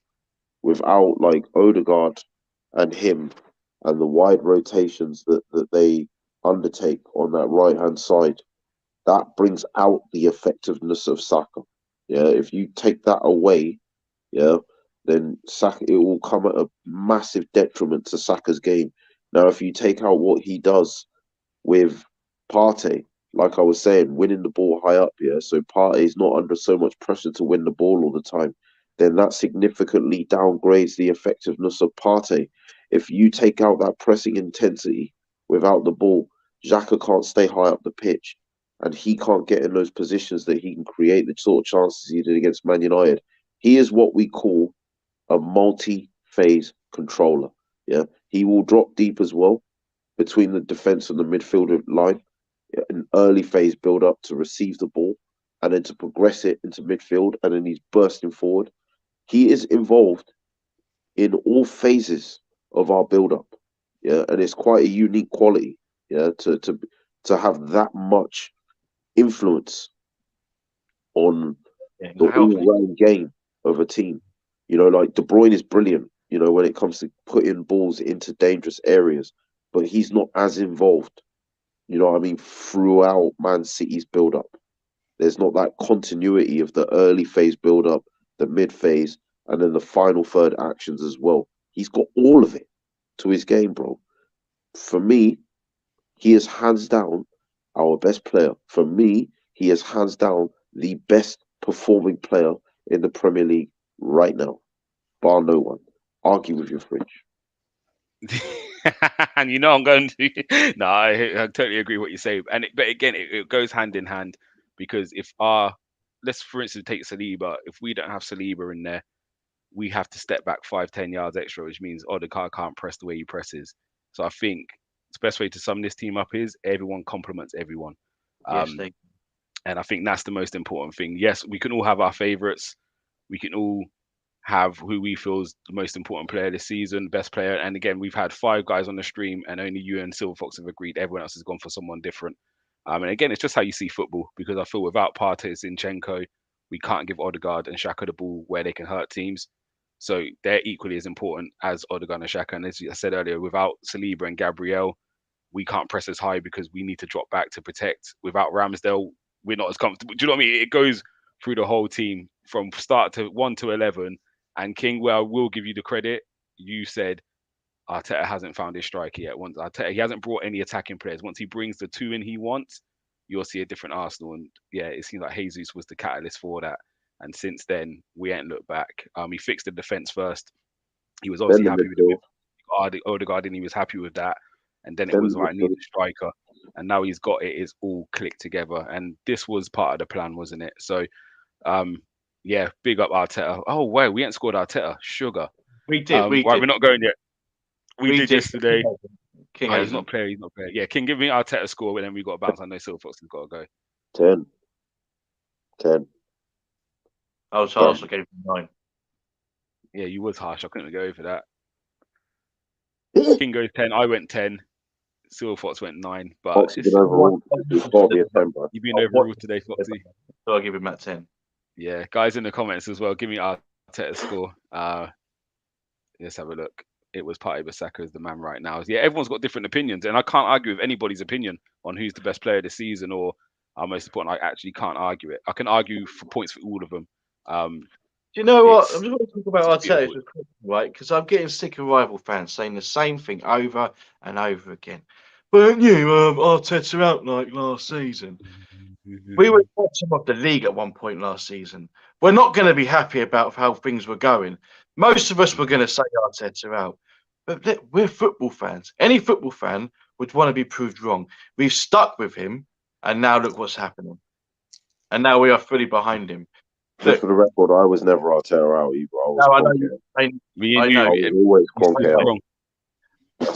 without like Odegaard and him and the wide rotations that they undertake on that right hand side, that brings out the effectiveness of Saka. Yeah, if you take that away, yeah, then Saka, it will come at a massive detriment to Saka's game. Now, if you take out what he does with Partey, like I was saying, winning the ball high up, yeah, so Partey is not under so much pressure to win the ball all the time, then that significantly downgrades the effectiveness of Partey. If you take out that pressing intensity without the ball, Xhaka can't stay high up the pitch and he can't get in those positions that he can create the sort of chances he did against Man United. He is what we call a multi-phase controller. Yeah, he will drop deep as well between the defense and the midfield line, an early phase build up to receive the ball and then to progress it into midfield, and then he's bursting forward. He is involved in all phases of our build up. Yeah, and it's quite a unique quality, yeah, to have that much influence on Yeah, the healthy. all-round game of a team. Like De Bruyne is brilliant, when it comes to putting balls into dangerous areas, but he's not as involved, what I mean, throughout Man City's build-up. There's not that continuity of the early phase build-up, the mid phase, and then the final third actions as well. He's got all of it to his game, bro. For me, he is hands down our best player. For me, he is hands down the best performing player in the Premier League right now, bar no one. Argue with your fridge. And I'm going to. No, I totally agree with what you say. But again, it goes hand in hand because if let's for instance take Saliba. If we don't have Saliba in there, we have to step back 5-10 yards extra, which means Odegaard can't press the way he presses. So I think the best way to sum this team up is everyone complements everyone. Yes, And I think that's the most important thing. Yes, we can all have our favourites. We can all have who we feel is the most important player this season, best player. And again, we've had 5 guys on the stream, and only you and Silver Fox have agreed. Everyone else has gone for someone different. And again, it's just how you see football. Because I feel without Partey, Zinchenko, we can't give Odegaard and Xhaka the ball where they can hurt teams. So they're equally as important as Odegaard and Xhaka. And as I said earlier, without Saliba and Gabriel, we can't press as high because we need to drop back to protect. Without Ramsdale, we're not as comfortable. Do you know what I mean? It goes through the whole team from start to 1 to 11. And King, well, I will give you the credit. You said Arteta hasn't found his striker yet. Once Arteta, he hasn't brought any attacking players. Once he brings the 2 in he wants, you'll see a different Arsenal. And yeah, it seems like Jesus was the catalyst for that. And since then, we ain't looked back. He fixed the defense first. He was obviously happy with the Odegaard, and he was happy with that. And then it was like, I need a striker. And now he's got it. It's all clicked together. And this was part of the plan, wasn't it? So, yeah, big up Arteta. Oh, wow, we ain't scored Arteta. Sugar. We did. Right, we're not going yet. We did yesterday. King he's not player. He's not player. Yeah, King, give me Arteta score, and then we got to bounce. I know Silver Fox has got to go. 10. 10. I was harsh. I gave him 9. Yeah, you was harsh. I couldn't go over that. King goes 10. I went 10. Silver Fox went 9. But Fox, you've been overruled. You've been overruled today, Foxy. So I'll give him that 10. Yeah, guys in the comments as well. Give me Arteta score. Let's have a look. It was Partey Bissaka as the man right now. Yeah, everyone's got different opinions, and I can't argue with anybody's opinion on who's the best player this season or our most important. I actually can't argue it. I can argue for points for all of them. Do you know what? I'm just going to talk about Arteta, right? Because I'm getting sick of rival fans saying the same thing over and over again. Weren't you Arteta out like last season? We were bottom of the league at one point last season. We're not going to be happy about how things were going. Most of us were going to say Arteta out. But we're football fans. Any football fan would want to be proved wrong. We've stuck with him, and now look what's happening. And now we are fully behind him. Just for the record, I was never Arteta out either. I know you. I know. I was always Kroenke out.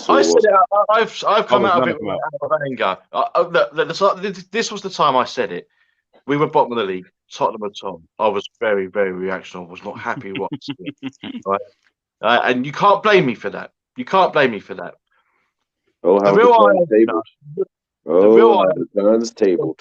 I said it. I've come out of it out of anger. This was the time I said it. We were bottom of the league. Tottenham were top. I was very, very reactional. I was not happy with what I said. Right? And you can't blame me for that. You can't blame me for that. Oh, how the tables. Oh, the turns tabled.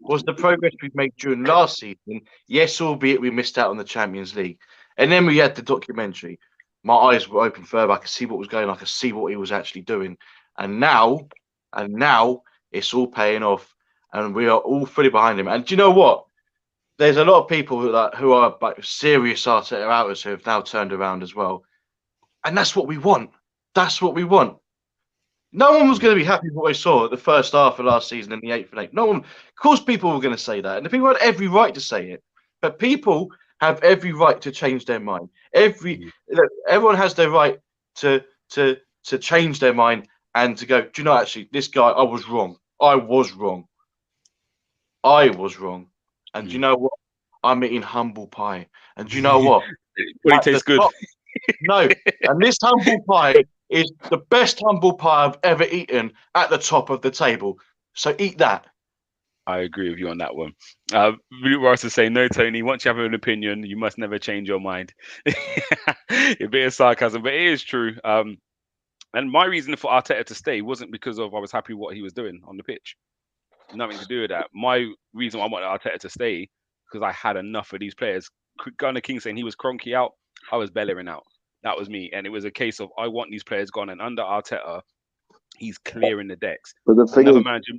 Was the progress we've made during last season? Yes, albeit we missed out on the Champions League. And then we had the documentary. My eyes were open further. I could see what was going on. I could see what he was actually doing. And now it's all paying off. And we are all fully behind him. And do you know what? There's a lot of people who are like serious Arteta outers who have now turned around as well. And that's what we want. That's what we want. No one was going to be happy with what I saw at the first half of last season in the 8th and 8th. No one. Of course, people were going to say that. And the people had every right to say it. But people have every right to change their mind. Everyone has their right to change their mind and to go, do you know, actually, this guy, I was wrong. I was wrong. And do you know what? I'm eating humble pie. And do you know what? It tastes good. No. And this humble pie is the best humble pie I've ever eaten at the top of the table. So eat that. I agree with you on that one. Ross is saying, no, Tony, once you have an opinion, you must never change your mind. A bit of sarcasm, but it is true. And my reason for Arteta to stay wasn't because of I was happy with what he was doing on the pitch. Nothing to do with that. My reason why I wanted Arteta to stay because I had enough of these players. Gunnar King saying he was Kroenke out, I was Bellerin out. That was me. And it was a case of I want these players gone. And under Arteta, he's clearing the decks. But the thing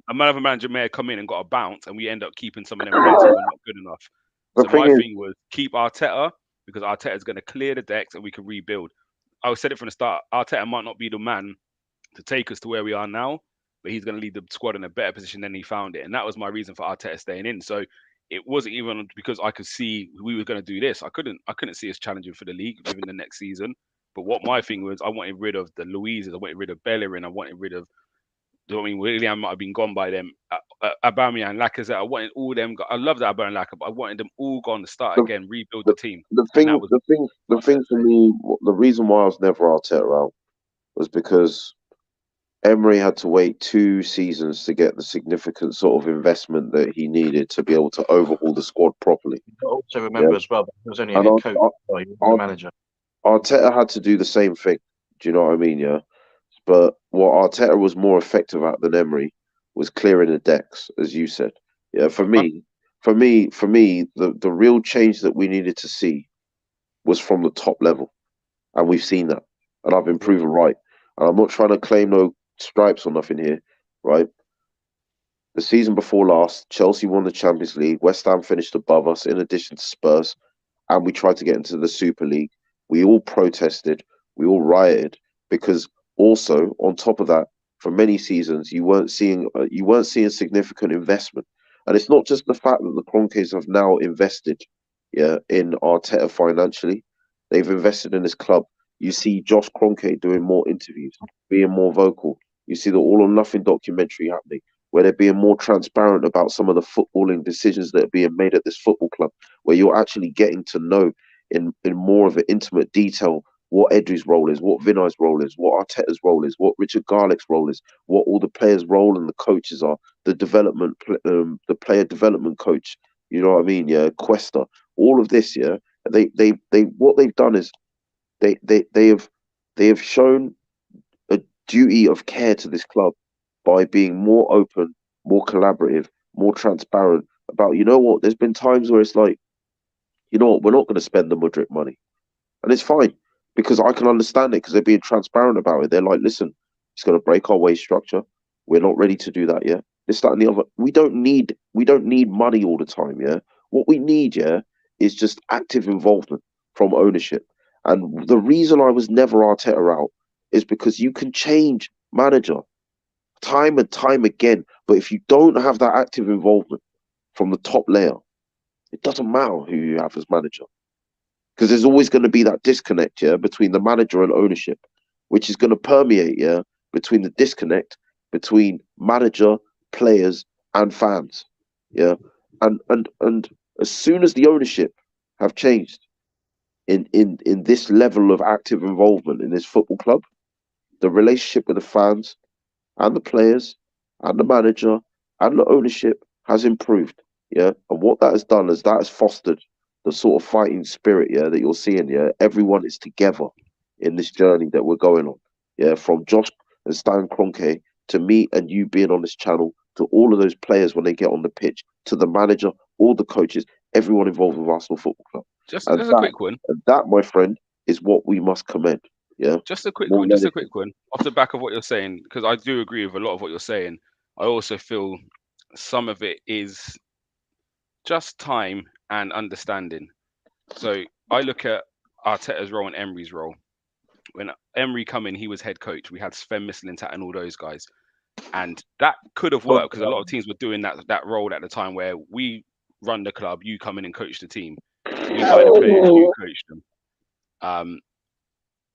another manager may have come in and got a bounce, and we end up keeping some of them players who are not good enough. So my thing was keep Arteta because Arteta is going to clear the decks and we can rebuild. I said it from the start. Arteta might not be the man to take us to where we are now, but he's going to lead the squad in a better position than he found it. And that was my reason for Arteta staying in. So it wasn't even because I could see we were going to do this. I couldn't see us challenging for the league even the next season. But what my thing was, I wanted rid of the Louises, I wanted rid of Bellerin, I wanted rid of. Do you know what I mean? William might have been gone by them. Aubameyang, Lacazette. I wanted all them. I love that Aubameyang, Lacazette, but I wanted them all gone to start The, again, rebuild the, the team, the and thing, that was the thing for me, the reason why I was never Arteta out was because Emery had to wait 2 seasons to get the significant sort of investment that he needed to be able to overhaul the squad properly. But also Yeah, remember as well, he was only a and head coach, he wasn't a manager. Arteta had to do the same thing. Do you know what I mean? Yeah. But what Arteta was more effective at than Emery was clearing the decks, as you said. Yeah. For me, the real change that we needed to see was from the top level, and we've seen that, and I've been proven right. And I'm not trying to claim no stripes or nothing here, right? The season before last, Chelsea won the Champions League. West Ham finished above us, in addition to Spurs, and we tried to get into the Super League. We all protested, we all rioted because also on top of that, for many seasons you weren't seeing significant investment, and it's not just the fact that the Kroenkes have now invested, yeah, in Arteta financially. They've invested in this club. You see Josh Kroenke doing more interviews, being more vocal. You see the All or Nothing documentary happening, where they're being more transparent about some of the footballing decisions that are being made at this football club, where you're actually getting to know in more of an intimate detail what Edri's role is, what Vinay's role is, what Arteta's role is, what Richard Garlick's role is, what all the players' role and the coaches are, the player development coach. You know what I mean? Yeah, Questa. All of this, yeah. They what they've done is they have shown a duty of care to this club by being more open, more collaborative, more transparent about, you know what, there's been times where it's like, you know what, we're not going to spend the Mudryk money. And it's fine because I can understand it because they're being transparent about it. They're like, listen, it's going to break our wage structure. We're not ready to do that yet. This, that, and the other. We don't need money all the time, yeah. What we need, yeah, is just active involvement from ownership. And the reason I was never Arteta out is because you can change manager time and time again. But if you don't have that active involvement from the top layer, it doesn't matter who you have as manager. Because there's always going to be that disconnect, yeah, between the manager and ownership, which is going to permeate, yeah, between the disconnect between manager, players, and fans, yeah, and as soon as the ownership have changed in this level of active involvement in this football club, the relationship with the fans and the players and the manager and the ownership has improved. Yeah. And what that has done is that has fostered the sort of fighting spirit, yeah, that you're seeing. Yeah. Everyone is together in this journey that we're going on. Yeah. From Josh and Stan Kroenke to me and you being on this channel, to all of those players when they get on the pitch, to the manager, all the coaches, everyone involved with Arsenal Football Club. just a quick one. And that, my friend, is what we must commend. Yeah. Just a quick More one. than Just a anything. quick one. Off the back of what you're saying, because I do agree with a lot of what you're saying. I also feel some of it is just time and understanding. So I look at Arteta's role and Emery's role. When Emery come in, he was head coach. We had Sven Mislintat and all those guys, and that could have worked because a lot of teams were doing that role at the time where we run the club, you come in and coach the team, we buy the players, you coach them.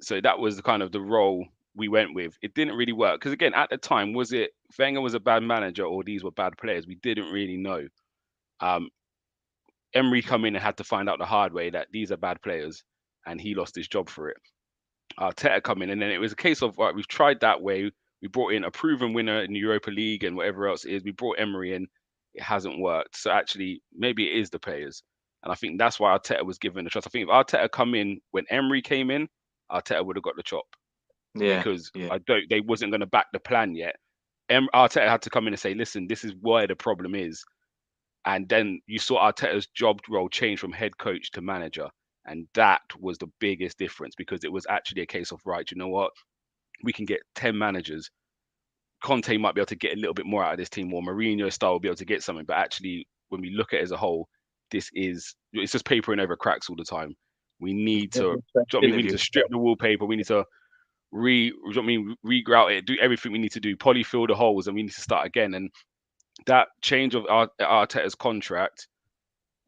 So that was the kind of the role we went with. It didn't really work because again, at the time, was it Wenger was a bad manager or these were bad players? We didn't really know. Emery come in and had to find out the hard way that these are bad players, and he lost his job for it. Arteta come in, and then it was a case of right, we've tried that way. We brought in a proven winner in the Europa League and whatever else it is. We brought Emery in, it hasn't worked. So actually, maybe it is the players, and I think that's why Arteta was given the trust. I think if Arteta come in when Emery came in, Arteta would have got the chop. Yeah, because yeah. they wasn't going to back the plan yet. Arteta had to come in and say, listen, this is where the problem is. And then you saw Arteta's job role change from head coach to manager. And that was the biggest difference because it was actually a case of, right, you know what? We can get 10 managers. Conte might be able to get a little bit more out of this team, or Mourinho style will be able to get something. But actually, when we look at it as a whole, it's just papering over cracks all the time. We need to, we need to strip the wallpaper. We need to regrout it, do everything we need to do, polyfill the holes, and we need to start again. And that change of Arteta's contract,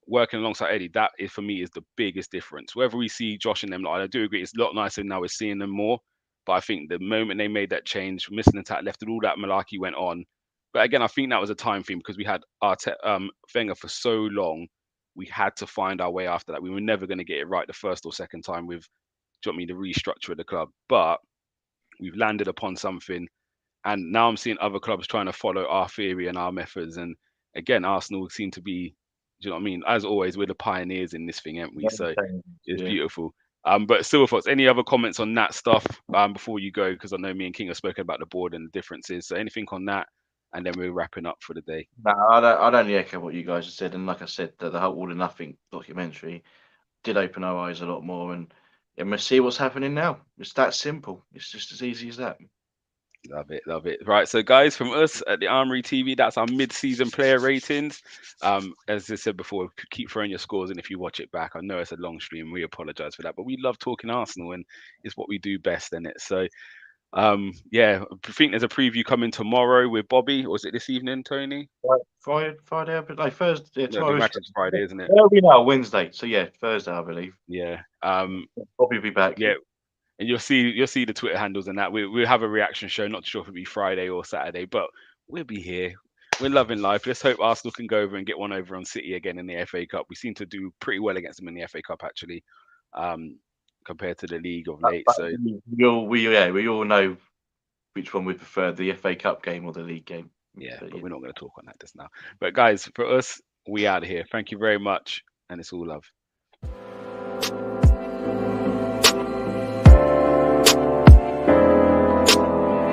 working alongside Eddie, that is for me is the biggest difference. Whether we see Josh and them, like I do agree, it's a lot nicer now. We're seeing them more, but I think the moment they made that change, missing attack left, and all that malarkey went on. But again, I think that was a time thing because we had Wenger for so long. We had to find our way after that. We were never going to get it right the first or second time with, do you know what I mean, the restructure of the club. But we've landed upon something, and now I'm seeing other clubs trying to follow our theory and our methods. And again, Arsenal seem to be, do you know what I mean? As always, we're the pioneers in this thing, aren't we? So it's beautiful. But Silver Fox, any other comments on that stuff before you go? Because I know me and King have spoken about the board and the differences. So anything on that, and then we're wrapping up for the day. No, I'd only echo what you guys have said. And like I said, the whole All or Nothing documentary did open our eyes a lot more. And we'll see what's happening now. It's that simple. It's just as easy as that. Love it, love it. Right, so guys, from us at the Armoury TV, that's our mid-season player ratings. As I said before, keep throwing your scores in if you watch it back. I know it's a long stream. We apologise for that, but we love talking Arsenal, and it's what we do best, isn't it? So, yeah, I think there's a preview coming tomorrow with Bobby. Or is it this evening, Tony? Friday, like Thursday. The match is Friday, isn't it? Where are we now? Wednesday. So yeah, Thursday, I believe. Yeah. Bobby will be back. Yeah. And you'll see the Twitter handles and that. We'll have a reaction show. Not sure if it'll be Friday or Saturday, but we'll be here. We're loving life. Let's hope Arsenal can go over and get one over on City again in the FA Cup. We seem to do pretty well against them in the FA Cup, actually, compared to the league of late. So we all know which one we prefer, the FA Cup game or the league game. Yeah, but we're not going to talk on that just now. But guys, for us, we out of here. Thank you very much, and it's all love.